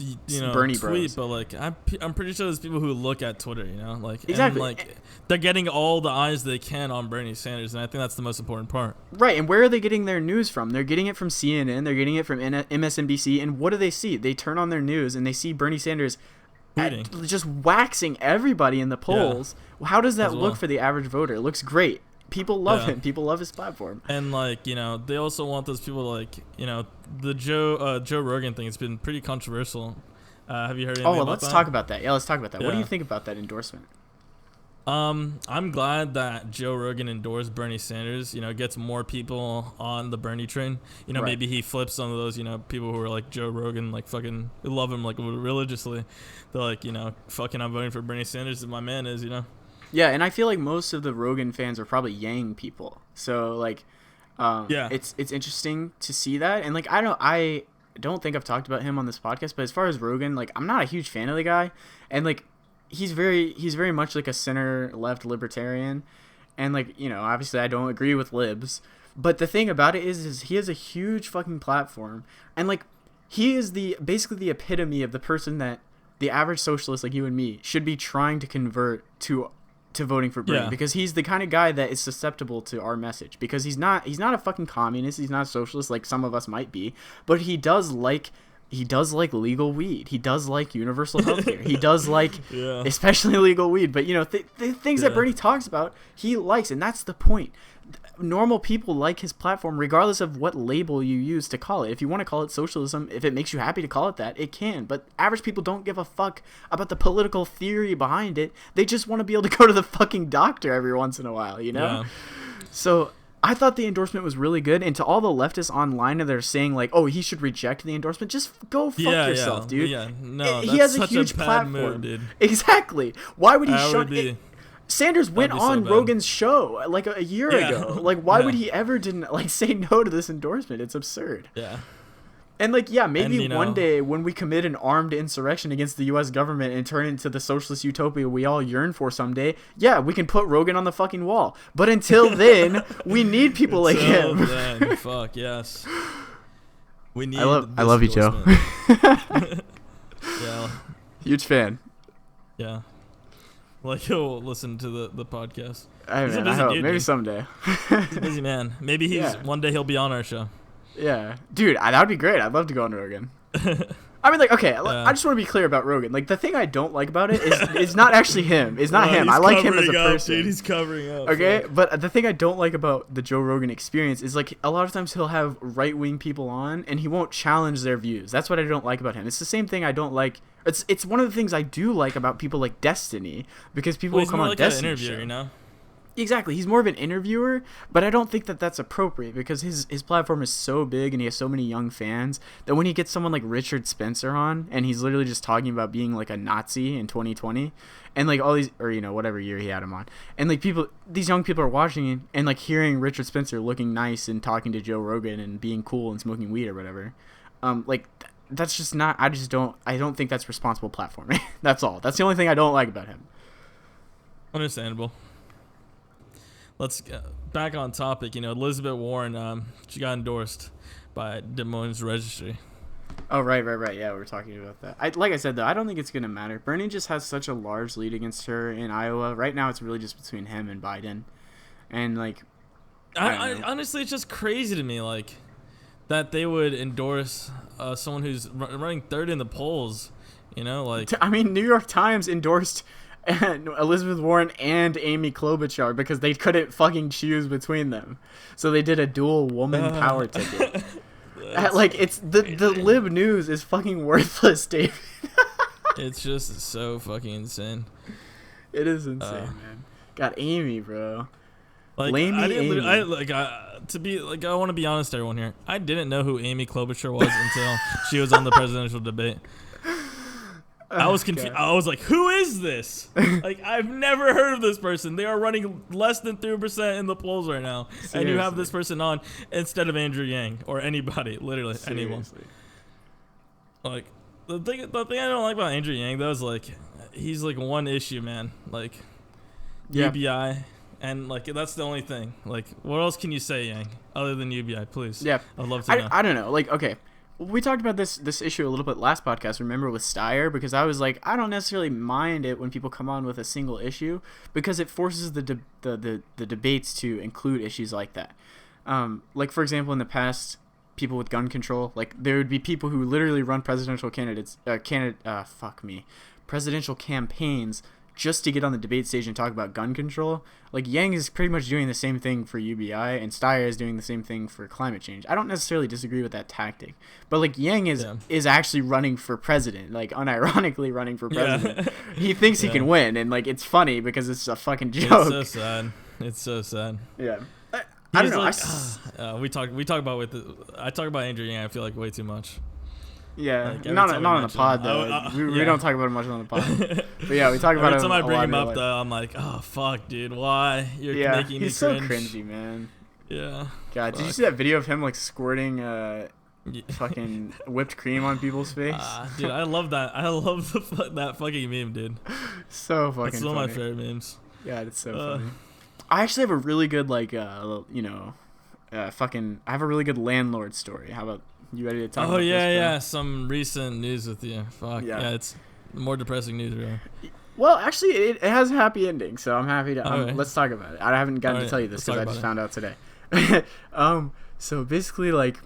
Bernie tweet, Bros. but like I'm pretty sure there's people who look at Twitter, like exactly, and, like they're getting all the eyes they can on Bernie Sanders, and I think that's the most important part. Right, and where are they getting their news from? They're getting it from CNN, they're getting it from MSNBC, and what do they see? They turn on their news and they see Bernie Sanders just waxing everybody in the polls. Yeah. How does that look for the average voter? It looks great. People love him. People love his platform. And, like, they also want those people to, like, the Joe Rogan thing. It's been pretty controversial. Have you heard anything about that? Let's talk about that. Yeah, let's talk about that. Yeah. What do you think about that endorsement? I'm glad that Joe Rogan endorsed Bernie Sanders, gets more people on the Bernie train. Right. Maybe he flips some of those, people who are like Joe Rogan, like fucking love him, like religiously. They're like, fucking I'm voting for Bernie Sanders, and my man is, Yeah, and I feel like most of the Rogan fans are probably Yang people. So, like, it's interesting to see that. And, like, I don't think I've talked about him on this podcast, but as far as Rogan, like, I'm not a huge fan of the guy. And, like, he's very much like a center-left libertarian. And, like, obviously I don't agree with libs. But the thing about it is he has a huge fucking platform. And, like, he is basically the epitome of the person that the average socialist like you and me should be trying to convert to voting for Bernie, because he's the kind of guy that is susceptible to our message, because he's not a fucking communist, he's not a socialist like some of us might be, but he does like legal weed, he does like universal healthcare, he does like especially legal weed, but the things that Bernie talks about he likes, and that's the point. Normal people like his platform regardless of what label you use to call it. If you want to call it socialism, if it makes you happy to call it that, it can. But average people don't give a fuck about the political theory behind it. They just want to be able to go to the fucking doctor every once in a while, Yeah. So I thought the endorsement was really good. And to all the leftists online that are saying like, oh, he should reject the endorsement, just go fuck yourself, dude. Yeah, no, he has a such huge a bad platform. Move, dude. Exactly. Why would he shut it? Sanders went on so Rogan's show like a year ago. Like, why would he ever didn't like say no to this endorsement? It's absurd. Yeah. And like, yeah, maybe one day when we commit an armed insurrection against the U.S. government and turn it into the socialist utopia we all yearn for someday, yeah, we can put Rogan on the fucking wall. But until then, we need people like him. Then, fuck yes. We need. I love you, Joe. Yeah. Huge fan. Yeah. Like, he'll listen to the podcast. I hope. Maybe someday. He's a busy man. Maybe one day he'll be on our show. Yeah. Dude, that would be great. I'd love to go on Rogan. I mean, like, okay, I just want to be clear about Rogan. Like, the thing I don't like about it is not actually him. It's not him. I like him as a person. Dude, he's covering up. Okay? But the thing I don't like about the Joe Rogan experience is, like, a lot of times he'll have right-wing people on, and he won't challenge their views. That's what I don't like about him. It's the same thing I don't like. It's one of the things I do like about people like Destiny, because people will come on Destiny show. Exactly. He's more of an interviewer, but I don't think that that's appropriate because his platform is so big and he has so many young fans that when he gets someone like Richard Spencer on and he's literally just talking about being like a Nazi in 2020 and like all these, or whatever year he had him on, and like these young people are watching it and like hearing Richard Spencer looking nice and talking to Joe Rogan and being cool and smoking weed or whatever, that's just not. I don't think that's responsible platforming. That's all. That's the only thing I don't like about him. Understandable. Let's get back on topic. Elizabeth Warren, she got endorsed by Des Moines Registry. Oh, right. Yeah, we were talking about that. Like I said, though, I don't think it's going to matter. Bernie just has such a large lead against her in Iowa. Right now, it's really just between him and Biden. And, like, I honestly, it's just crazy to me, like, that they would endorse someone who's running third in the polls, like... I mean, New York Times endorsed... Elizabeth Warren and Amy Klobuchar because they couldn't fucking choose between them, so they did a dual woman power ticket. It's the lib news is fucking worthless, David. It's just so fucking insane. It is insane, man. Got Amy, bro. Like Amy. I want to be honest to everyone here. I didn't know who Amy Klobuchar was until she was on the presidential debate. I was confused. I was like, who is this? Like, I've never heard of this person. They are running less than 3% in the polls right now. Seriously. And you have this person on instead of Andrew Yang or anybody, literally anyone. Like, the thing I don't like about Andrew Yang, though, is, like, he's, like, one issue, man. Like, UBI. And, like, that's the only thing. Like, what else can you say, Yang, other than UBI, please? Yeah. I'd love to know. I don't know. Like, okay. We talked about this issue a little bit last podcast, remember, with Steyer, because I was like, I don't necessarily mind it when people come on with a single issue because it forces the debates to include issues like that. Like, for example, in the past, people with gun control, like, there would be people who literally run presidential presidential campaigns just to get on the debate stage and talk about gun control. Like, Yang is pretty much doing the same thing for UBI, and Steyer is doing the same thing for climate change. I don't necessarily disagree with that tactic, but like Yang is actually running for president, like unironically running for president. Yeah. He thinks he can win, and like it's funny because it's a fucking joke. It's so sad. Yeah. I don't know. I talk about Andrew Yang. I feel like way too much. Yeah, like not on the pod though. We don't talk about it much on the pod. But yeah, we talk about it. Every time I bring him up though, I'm like, oh fuck, dude, why? You're making me he's so cringy, man. Yeah. God, did you see that video of him like squirting fucking whipped cream on people's face? Dude, I love that. I love that fucking meme, dude. So fucking. It's one of my favorite memes. Yeah, it's so funny. I actually have a really good I have a really good landlord story. How about? You ready to talk about this? Yeah. Some recent news with you. Fuck. Yeah, it's more depressing news, really. Well, actually, it has a happy ending, so I'm happy to... let's talk about it. I haven't gotten to tell you this because I just found out today. So basically, like...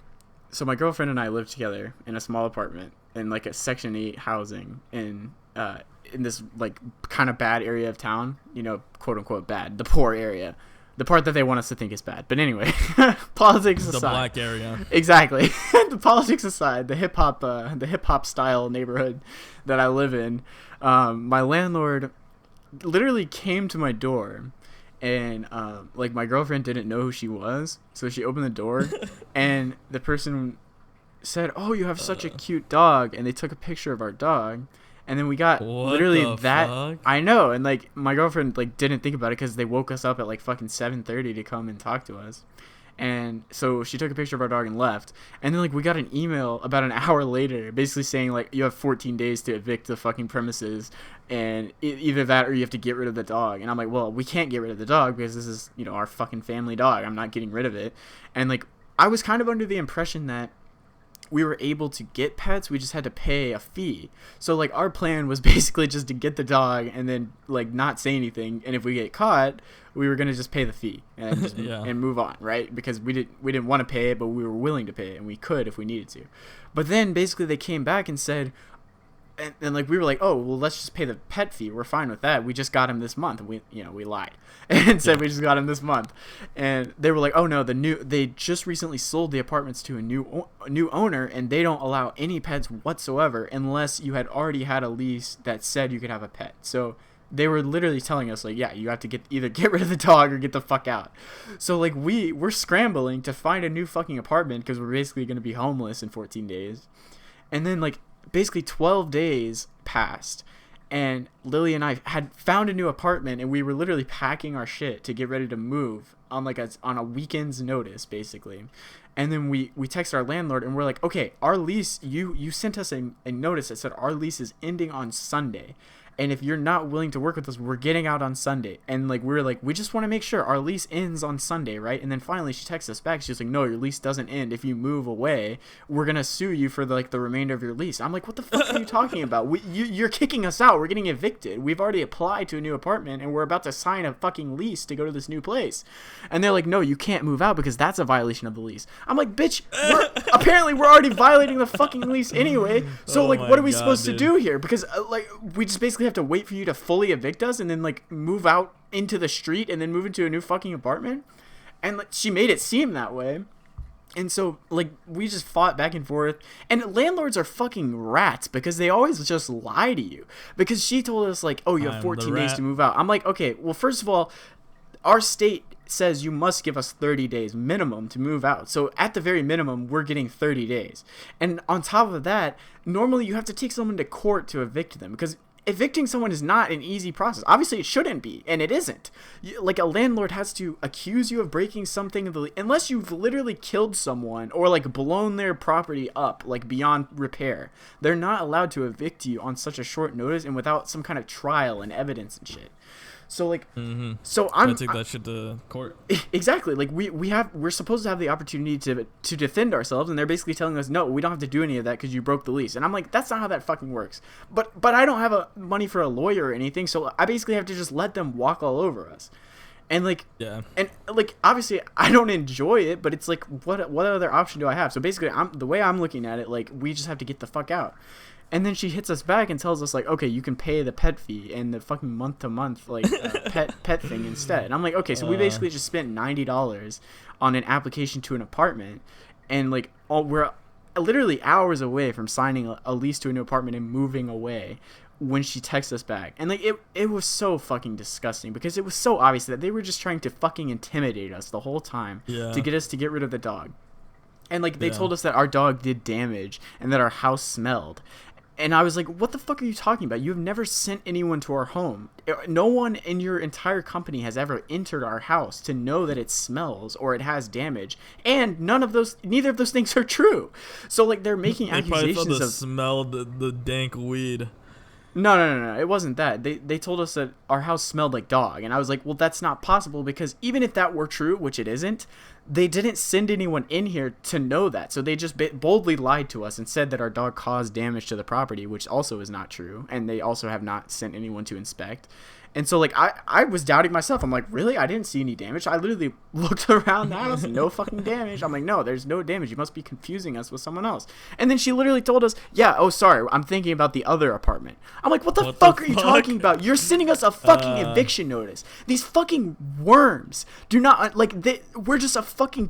So my girlfriend and I live together in a small apartment in, like, a Section 8 housing in this, like, kind of bad area of town. Quote-unquote bad. The poor area. The part that they want us to think is bad. But anyway, politics aside. The black area. Exactly. The politics aside, the hip hop style neighborhood that I live in, my landlord literally came to my door, and like my girlfriend didn't know who she was, so she opened the door, and the person said, "Oh, you have such a cute dog," and they took a picture of our dog. And then we got literally that. Fuck? I know, and like my girlfriend like didn't think about it because they woke us up at like fucking 7:30 to come and talk to us, and so she took a picture of our dog and left. And then like we got an email about an hour later, basically saying like you have 14 days to evict the fucking premises, and either that or you have to get rid of the dog. And I'm like, well, we can't get rid of the dog because this is our fucking family dog. I'm not getting rid of it. And like I was kind of under the impression that we were able to get pets, we just had to pay a fee. So like our plan was basically just to get the dog and then like not say anything, and if we get caught, we were gonna just pay the fee and just and move on, right? Because we didn't want to pay it, but we were willing to pay it, and we could if we needed to. But then basically they came back and said, and like we were like, oh well, let's just pay the pet fee. We're fine with that. We just got him this month. And we lied and said we just got him this month. And they were like, oh no, they just recently sold the apartments to a new owner, and they don't allow any pets whatsoever unless you had already had a lease that said you could have a pet. So they were literally telling us like, yeah, you have to either get rid of the dog or get the fuck out. So like we're scrambling to find a new fucking apartment because we're basically going to be homeless in 14 days. And then like basically 12 days passed, and Lily and I had found a new apartment, and we were literally packing our shit to get ready to move on like on a weekend's notice basically. And then we text our landlord and we're like, okay, our lease, you sent us a notice that said our lease is ending on Sunday. And if you're not willing to work with us, we're getting out on Sunday. And like we were like, we just want to make sure our lease ends on Sunday, right? And then finally she texts us back. She was like, no, your lease doesn't end. If you move away, we're gonna sue you for the remainder of your lease. I'm like, what the fuck are you talking about? You're kicking us out. We're getting evicted. We've already applied to a new apartment and we're about to sign a fucking lease to go to this new place. And they're like, no, you can't move out because that's a violation of the lease. I'm like, bitch, apparently we're already violating the fucking lease anyway. So like, what are we supposed to do here? Because like we just basically have to wait for you to fully evict us and then like move out into the street and then move into a new fucking apartment. And like she made it seem that way. And so like we just fought back and forth, and landlords are fucking rats because they always just lie to you. Because she told us like, oh, you have 14 days to move out. I'm like, okay, well, first of all, our state says you must give us 30 days minimum to move out. So at the very minimum, we're getting 30 days. And on top of that, normally you have to take someone to court to evict them, because evicting someone is not an easy process. Obviously, it shouldn't be, and it isn't. Like, a landlord has to accuse you of breaking something, unless you've literally killed someone or, like, blown their property up, like, beyond repair. They're not allowed to evict you on such a short notice and without some kind of trial and evidence and shit. So like, so I take that shit to court. Exactly. Like we're supposed to have the opportunity to defend ourselves, and they're basically telling us, no, we don't have to do any of that because you broke the lease. And I'm like, that's not how that fucking works. But I don't have money for a lawyer or anything, so I basically have to just let them walk all over us. And like, yeah, and like, obviously I don't enjoy it, but it's like, what other option do I have? So basically, the way I'm looking at it, like, we just have to get the fuck out. And then she hits us back and tells us like, okay, you can pay the pet fee and the fucking month-to-month like pet thing instead. And I'm like, okay, so we basically just spent $90 on an application to an apartment, and like we're literally hours away from signing a lease to a new apartment and moving away when she texts us back. And like it was so fucking disgusting because it was so obvious that they were just trying to fucking intimidate us the whole time to get us to get rid of the dog. And like they told us that our dog did damage and that our house smelled. And I was like, what the fuck are you talking about? You have never sent anyone to our home. No one in your entire company has ever entered our house to know that it smells or it has damage. And neither of those things are true. So like they're making accusations of smell the dank weed. No. It wasn't that. They told us that our house smelled like dog. And I was like, well, that's not possible, because even if that were true, which it isn't, they didn't send anyone in here to know that. So they just boldly lied to us and said that our dog caused damage to the property, which also is not true. And they also have not sent anyone to inspect. And so, like, I was doubting myself. I'm like, really? I didn't see any damage. I literally looked around the house, no fucking damage. I'm like, no, there's no damage. You must be confusing us with someone else. And then she literally told us, yeah, oh, sorry, I'm thinking about the other apartment. I'm like, what the fuck are you talking about? You're sending us a fucking eviction notice. These fucking worms do not, like, we're just a fucking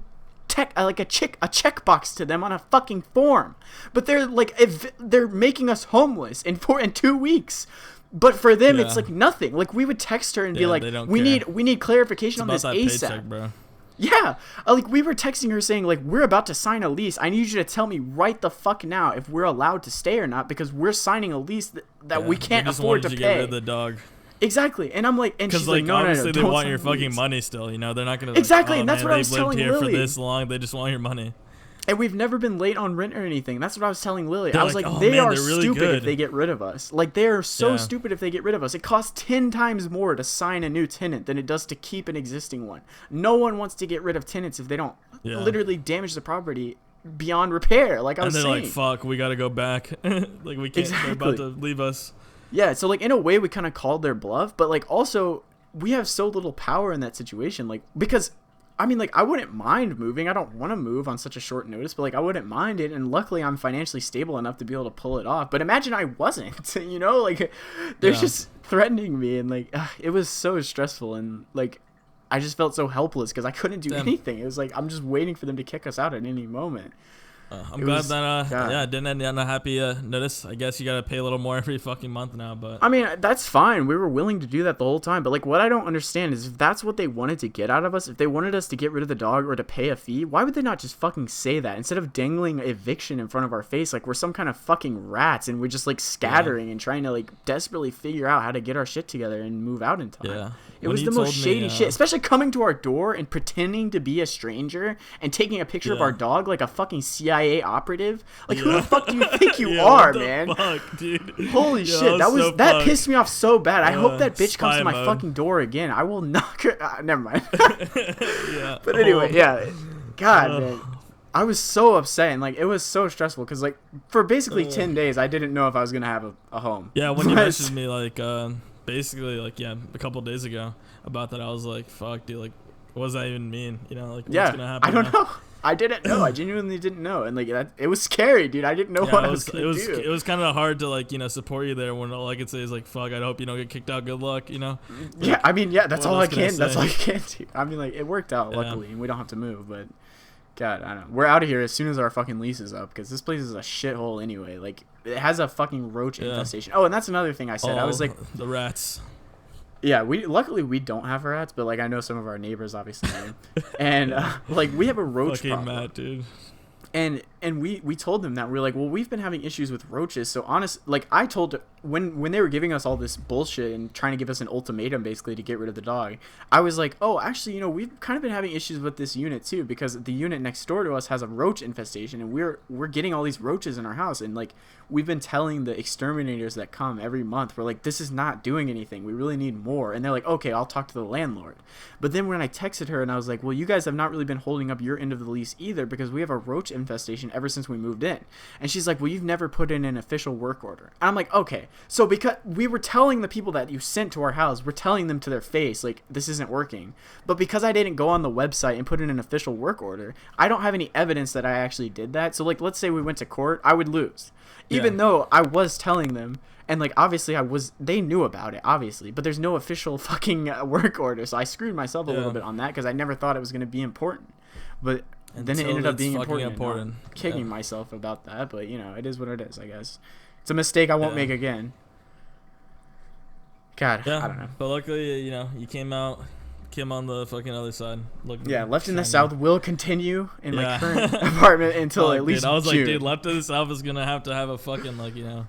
a checkbox to them on a fucking form. But they're, like, they're making us homeless in 2 weeks. But for them, it's like nothing. Like, we would text her and be like, we need clarification on this ASAP. Paycheck, bro. Yeah. Like, we were texting her saying, like, we're about to sign a lease. I need you to tell me right the fuck now if we're allowed to stay or not, because we're signing a lease that we can't afford to pay. Get rid of the dog. Exactly. And I'm like, and she's like, no, obviously they want your fucking money still, you know? They're not going to, exactly, and that's what I was telling Lily. They've lived here for this long. They just want your money. And we've never been late on rent or anything. That's what I was telling Lily. I was like, they are really stupid if they get rid of us. Like, they are so stupid if they get rid of us. It costs 10 times more to sign a new tenant than it does to keep an existing one. No one wants to get rid of tenants if they don't literally damage the property beyond repair. Like I was saying. And they're like, fuck, we got to go back. Like, we can't. They're about to leave us. Yeah, so, like, in a way, we kind of called their bluff. But, like, also, we have so little power in that situation. Like, because... I mean, like, I wouldn't mind moving. I don't want to move on such a short notice, but, like, I wouldn't mind it. And luckily, I'm financially stable enough to be able to pull it off. But imagine I wasn't, you know? Like, they're just threatening me. And, like, it was so stressful. And, like, I just felt so helpless because I couldn't do anything. It was like, I'm just waiting for them to kick us out at any moment. I'm glad that yeah, didn't end on a happy notice. I guess you gotta pay a little more every fucking month now, but I mean, that's fine. We were willing to do that the whole time, but like what I don't understand is if that's what they wanted to get out of us, if they wanted us to get rid of the dog or to pay a fee, why would they not just fucking say that instead of dangling eviction in front of our face like we're some kind of fucking rats and we're just like scattering and trying to like desperately figure out how to get our shit together and move out in time. Yeah. It was the most shady shit, especially coming to our door and pretending to be a stranger and taking a picture of our dog like a fucking CIA operative. Like, who the fuck do you think you are, man? Fuck, dude. Holy shit, that pissed me off so bad. I hope that bitch comes to my fucking door again. I will knock her. Never mind. But anyway, God, man. I was so upset and like it was so stressful because like for basically 10 days I didn't know if I was gonna have a home. Yeah, when you messaged me like basically like a couple of days ago about that, I was like, fuck, dude, like what does that even mean? You know, like what's gonna happen? I don't know. I didn't know. I genuinely didn't know, and like it was scary, dude. I didn't know what I was gonna do. It was kind of hard to like support you there when all I could say is like, fuck, I hope you don't get kicked out. Good luck, you know. Yeah, I mean, that's all I can. That's all I can do. I mean, like it worked out luckily, and we don't have to move, but. God, I don't know. We're out of here as soon as our fucking lease is up because this place is a shithole anyway. Like, it has a fucking roach infestation. Oh, and that's another thing I said. I was like... The rats. Yeah, luckily we don't have rats, but, like, I know some of our neighbors obviously do. And, like, we have a roach problem. Fucking mad, dude. And we told them that. We were like, well, we've been having issues with roaches. So, like, I told... When they were giving us all this bullshit and trying to give us an ultimatum, basically, to get rid of the dog, I was like, oh, actually, we've kind of been having issues with this unit, too, because the unit next door to us has a roach infestation, and we're getting all these roaches in our house, and, like, we've been telling the exterminators that come every month, we're like, this is not doing anything. We really need more. And they're like, okay, I'll talk to the landlord. But then when I texted her and I was like, well, you guys have not really been holding up your end of the lease either because we have a roach infestation ever since we moved in. And she's like, well, you've never put in an official work order. And I'm like, okay. So because we were telling the people that you sent to our house, we're telling them to their face, like, this isn't working. But because I didn't go on the website and put in an official work order, I don't have any evidence that I actually did that. So, like, let's say we went to court, I would lose. Even though I was telling them, and, like, obviously they knew about it, obviously, but there's no official fucking work order. So I screwed myself a little bit on that because I never thought it was going to be important. But then it ended up being important. I'm kicking myself about that, but, it is what it is, I guess. It's a mistake I won't make again. God, I don't know. But luckily, you came on the fucking other side. Left in the South will continue in my current apartment until at least I was June. like, dude, left in the South is gonna have a fucking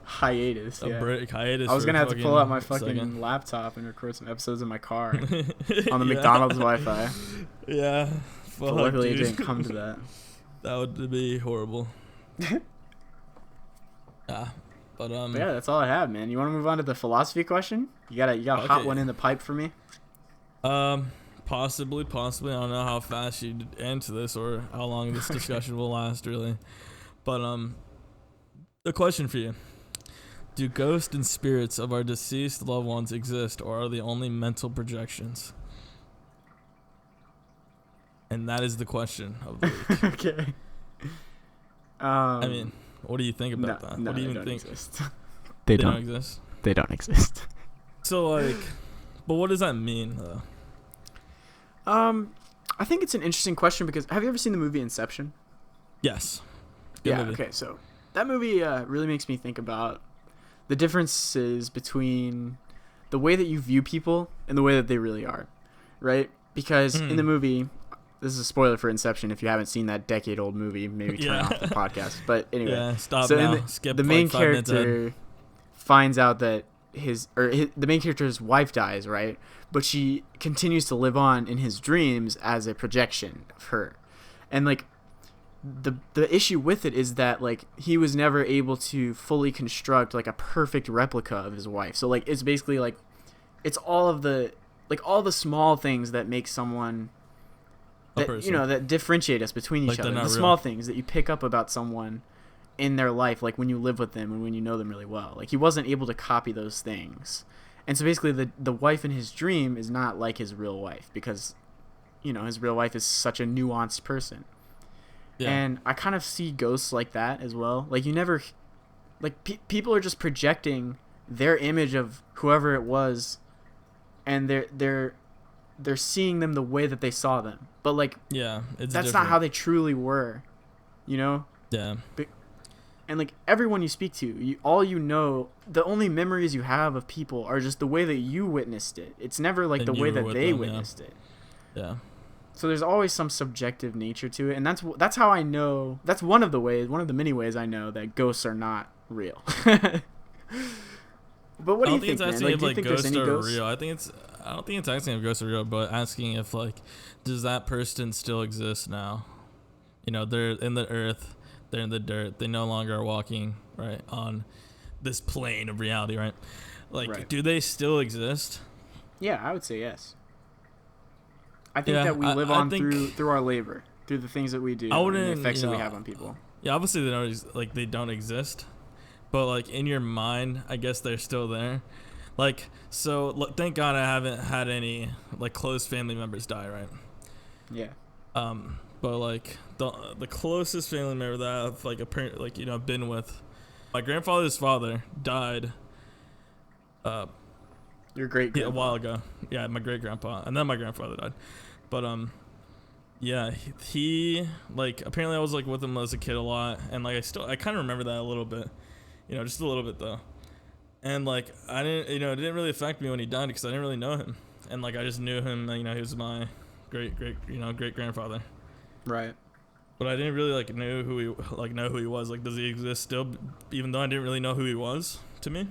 hiatus. Break hiatus. I was gonna have to pull out my fucking laptop and record some episodes in my car on the McDonald's Wi-Fi. Yeah. But luckily, it didn't come to that. That would be horrible. But yeah, that's all I have, man. You want to move on to the philosophy question? You got a hot one in the pipe for me? Possibly. I don't know how fast you'd answer this or how long this discussion will last, really. But the question for you: do ghosts and spirits of our deceased loved ones exist, or are they only mental projections? And that is the question of the week. Okay. I mean, what do you think about that? No, what do you even think? Exist. They don't exist. They don't exist. So, like, but what does that mean, though? I think it's an interesting question because have you ever seen the movie Inception? Yes. Good movie. Okay, so that movie really makes me think about the differences between the way that you view people and the way that they really are, right? Because in the movie, this is a spoiler for Inception. If you haven't seen that decade-old movie, maybe turn off the podcast. But anyway, stop now. Skip the main character finds out that the main character's wife dies, right? But she continues to live on in his dreams as a projection of her. And like the issue with it is that like he was never able to fully construct like a perfect replica of his wife. So like it's basically like it's all the small things that make someone that that differentiate us between each other. The small things that you pick up about someone in their life, like when you live with them and when you know them really well. Like he wasn't able to copy those things. And so basically the wife in his dream is not like his real wife because his real wife is such a nuanced person. Yeah. And I kind of see ghosts like that as well. Like you never people are just projecting their image of whoever it was and they're seeing them the way that they saw them. But like it's that's not how they truly were. Yeah. And like everyone you speak to, the only memories you have of people are just the way that you witnessed it. It's never like the way that they witnessed it. Yeah. So there's always some subjective nature to it, and that's how I know. That's one of the many ways I know that ghosts are not real. But what do you think, man? Like, do you think there's any ghosts? Real. I don't think it's asking if ghosts are real, but asking if like, does that person still exist now? You know, they're in the earth. They're in the dirt. They no longer are walking, right, on this plane of reality, right? Like, right. Do they still exist? Yeah, I would say yes. I think that we live on through our labor, through the things that we do, and the effects that we have on people. Yeah, obviously they don't exist, but like in your mind, I guess they're still there. Like, so thank God I haven't had any like close family members die, right? Yeah. But like the closest family member that I've like been with, my grandfather's father died. Your great grandpa. A while ago. Yeah, my great grandpa, and then my grandfather died. But yeah, he like apparently I was like with him as a kid a lot, and like I kind of remember that a little bit, just a little bit though. And like I didn't, it didn't really affect me when he died because I didn't really know him, and like I just knew him. He was my great grandfather. Right. But I didn't really know who he was. Like, does he exist still? Even though I didn't really know who he was to me.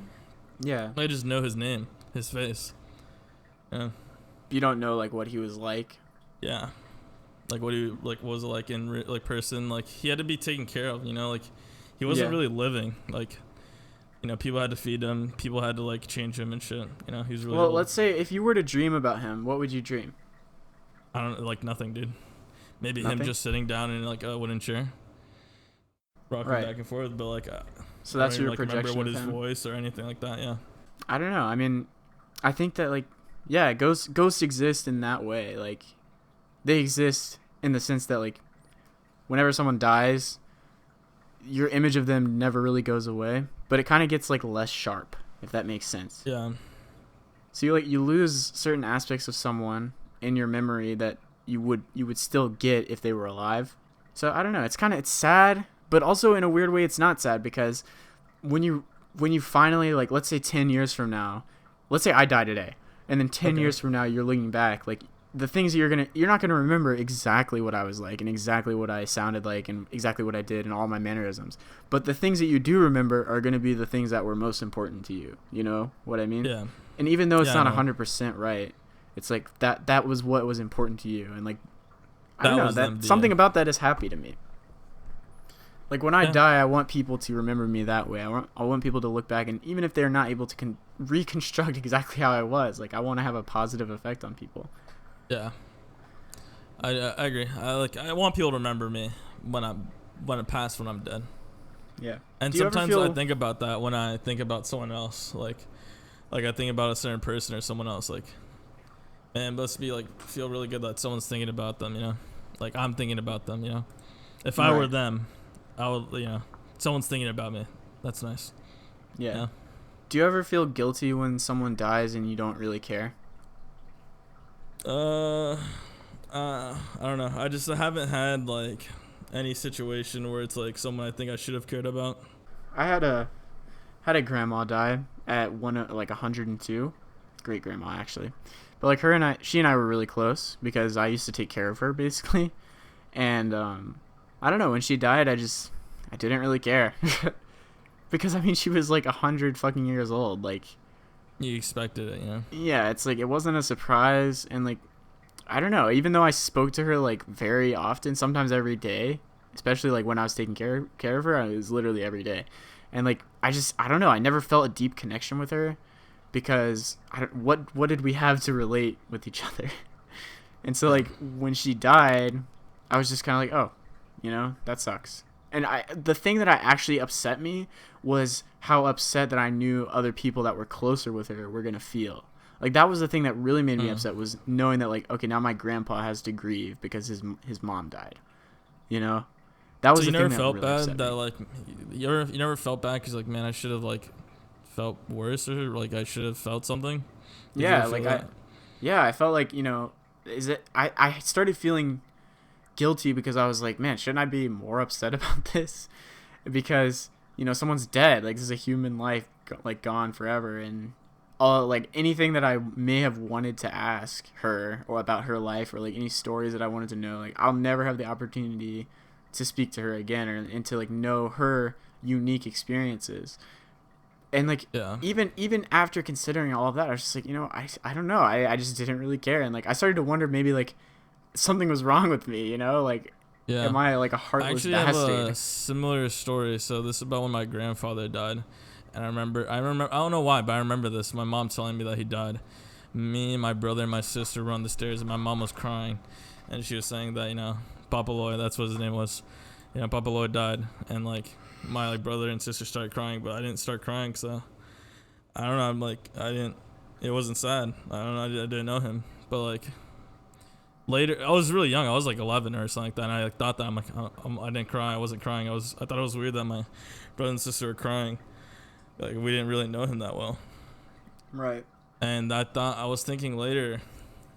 Yeah. I just know his name, his face. Yeah. You don't know like what he was like. Yeah. Like what he was like in person. Like he had to be taken care of. Like he wasn't really living. Like people had to feed him. People had to like change him and shit. He was really old. Let's say if you were to dream about him, what would you dream? I don't like nothing, dude. Maybe nothing? Him just sitting down in like a wooden chair, rocking back and forth. But like, so that's your projection. Remember what his voice or anything like that. Yeah. I don't know. I mean, I think that like, yeah, ghosts exist in that way. Like, they exist in the sense that like, whenever someone dies, your image of them never really goes away, but it kind of gets like less sharp, if that makes sense. Yeah. So you lose certain aspects of someone in your memory that you would still get if they were alive. So I don't know, it's sad, but also in a weird way it's not sad, because when you finally, like, let's say 10 years from now, let's say I die today, and then 10 years from now you're looking back, like the things that you're not gonna remember exactly what I was like and exactly what I sounded like and exactly what I did and all my mannerisms, but the things that you do remember are gonna be the things that were most important to you. You know what I mean? Yeah. And even though it's not 100% right, it's like that was what was important to you, and like I don't know, that something about that is happy to me. Like when I die, I want people to remember me that way. I want people to look back, and even if they're not able to reconstruct exactly how I was, like I want to have a positive effect on people. Yeah, I agree. I want people to remember me when I pass, when I'm dead. Yeah. And sometimes I think about that when I think about someone else, like I think about a certain person or someone else, like, man, it must be like feel really good that someone's thinking about them, like I'm thinking about them, if I were them, I would, someone's thinking about me. That's nice. Yeah. Do you ever feel guilty when someone dies and you don't really care? I don't know. I haven't had like any situation where it's like someone I think I should have cared about. I had a grandma die at 102, great grandma actually, but like she and I were really close because I used to take care of her basically, and I don't know, when she died I didn't really care because I mean she was like 100 fucking years old, like you expected it, yeah, it's like it wasn't a surprise, and like I don't know, even though I spoke to her like very often, sometimes every day, especially like when I was taking care of her, it was literally every day. And like I don't know, I never felt a deep connection with her because what did we have to relate with each other? And so like when she died, I was just kind of like, oh, that sucks. And the thing that actually upset me was how upset that I knew other people that were closer with her were gonna feel. Like that was the thing that really made me upset, was knowing that like, okay, now my grandpa has to grieve because his mom died. That was so the thing that really upset me. That like you never felt bad because like, man, I should have like felt worse, or like I should have felt something. Yeah, like I felt like I started feeling guilty because I was like, man, shouldn't I be more upset about this? Because, you know, someone's dead. Like, this is a human life, like, gone forever. And all, like, anything that I may have wanted to ask her or about her life, or like any stories that I wanted to know, like, I'll never have the opportunity to speak to her again, and to, like, know her unique experiences. And, like, even after considering all of that, I was just like, you know, I don't know. I just didn't really care. And, like, I started to wonder maybe, like, something was wrong with me, you know? Like, am I, like, a heartless bastard? I actually have a similar story. So this is about when my grandfather died. And I remember, I don't know why, but I remember this. My mom telling me that he died. Me, my brother, and my sister were on the stairs, and my mom was crying. And she was saying that, you know, Papa Lloyd, that's what his name was. You know, Papa Lloyd died. And, like, my, like, brother and sister started crying, but I didn't start crying, so I don't know. I'm like, it wasn't sad. I don't know. I didn't know him. But, like, later, I was really young. I was, like, 11 or something like that. And I, like, thought that. I'm like, I didn't cry. I wasn't crying. I thought it was weird that my brother and sister were crying. Like, we didn't really know him that well. Right. And I was thinking later,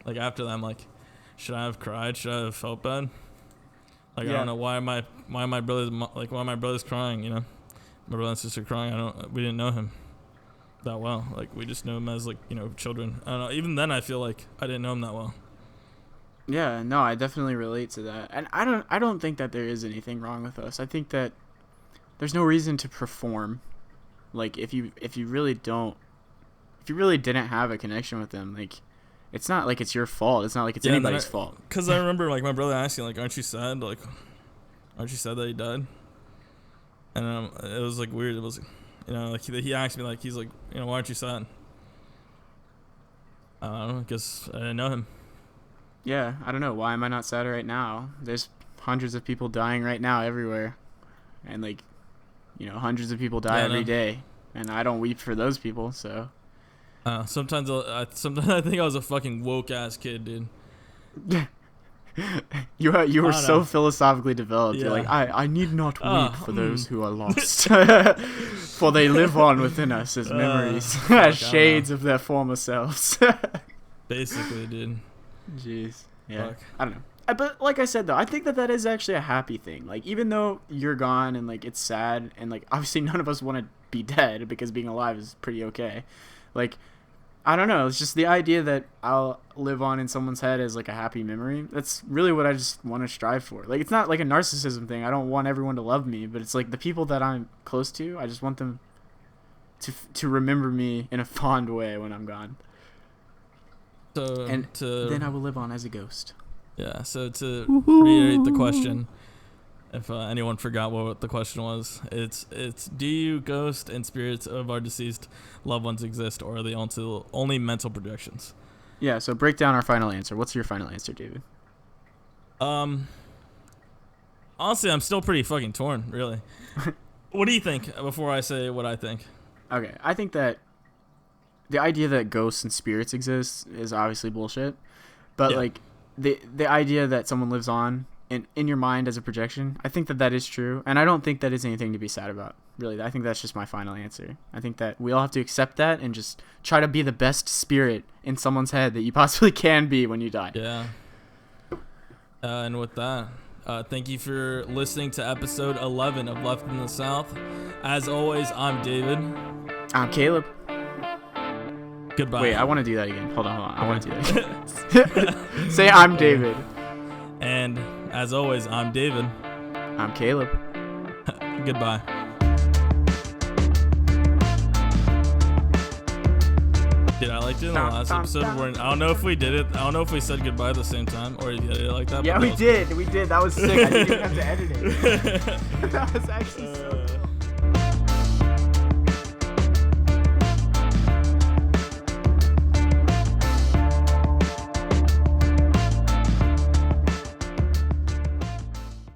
like, after that, I'm like, should I have cried? Should I have felt bad? Like, I don't know, why my brother's crying, you know? My brother and sister crying. We didn't know him that well. Like, we just knew him as, like, you know, children. I don't know. Even then, I feel like I didn't know him that well. Yeah, no, I definitely relate to that. And I don't think that there is anything wrong with us. I think that there's no reason to perform. Like, if you really didn't have a connection with them, like, it's not like it's your fault. It's not like it's anybody's fault. Because I remember, like, my brother asking, like, aren't you sad? Like, aren't you sad that he died? And it was, like, weird. It was, you know, like, he asked me, like, he's like, you know, why aren't you sad? I don't know. I guess I didn't know him. Yeah, I don't know. Why am I not sad right now? There's hundreds of people dying right now everywhere. And, like, you know, hundreds of people die every day. And I don't weep for those people, so... Sometimes I think I was a fucking woke ass kid, dude. you were so philosophically developed. Yeah. You're like, I need not weep for those who are lost, for they live on within us as memories, as shades of their former selves. Basically, dude. Jeez. Yeah. Fuck. I don't know. But like I said, though, I think that is actually a happy thing. Like, even though you're gone and, like, it's sad, and, like, obviously none of us want to be dead because being alive is pretty okay. Like, I don't know. It's just the idea that I'll live on in someone's head as, like, a happy memory. That's really what I just want to strive for. Like, it's not like a narcissism thing. I don't want everyone to love me, but it's like the people that I'm close to, I just want them to remember me in a fond way when I'm gone. So then I will live on as a ghost. Yeah. So to reiterate the question, if anyone forgot what the question was, it's do you, ghosts and spirits of our deceased loved ones exist, or are they only mental projections? Yeah, so break down our final answer. What's your final answer, David? Honestly, I'm still pretty fucking torn, really. What do you think before I say what I think? Okay, I think that the idea that ghosts and spirits exist is obviously bullshit. But, like, the idea that someone lives on in your mind as a projection, I think that is true, and I don't think that is anything to be sad about, really. I think that's just my final answer. I think that we all have to accept that and just try to be the best spirit in someone's head that you possibly can be when you die. Yeah. And with that, thank you for listening to episode 11 of Left in the South. As always, I'm David. I'm Caleb. Goodbye. Wait, I want to do that again. Hold on. I want to do that again. Say I'm David. And as always, I'm David. I'm Caleb. Goodbye. Dude, I liked it in the last episode. I don't know if we did it. I don't know if we said goodbye at the same time or you did it like that. Yeah, we did. We did. That was sick. I didn't even have to edit it. That was actually so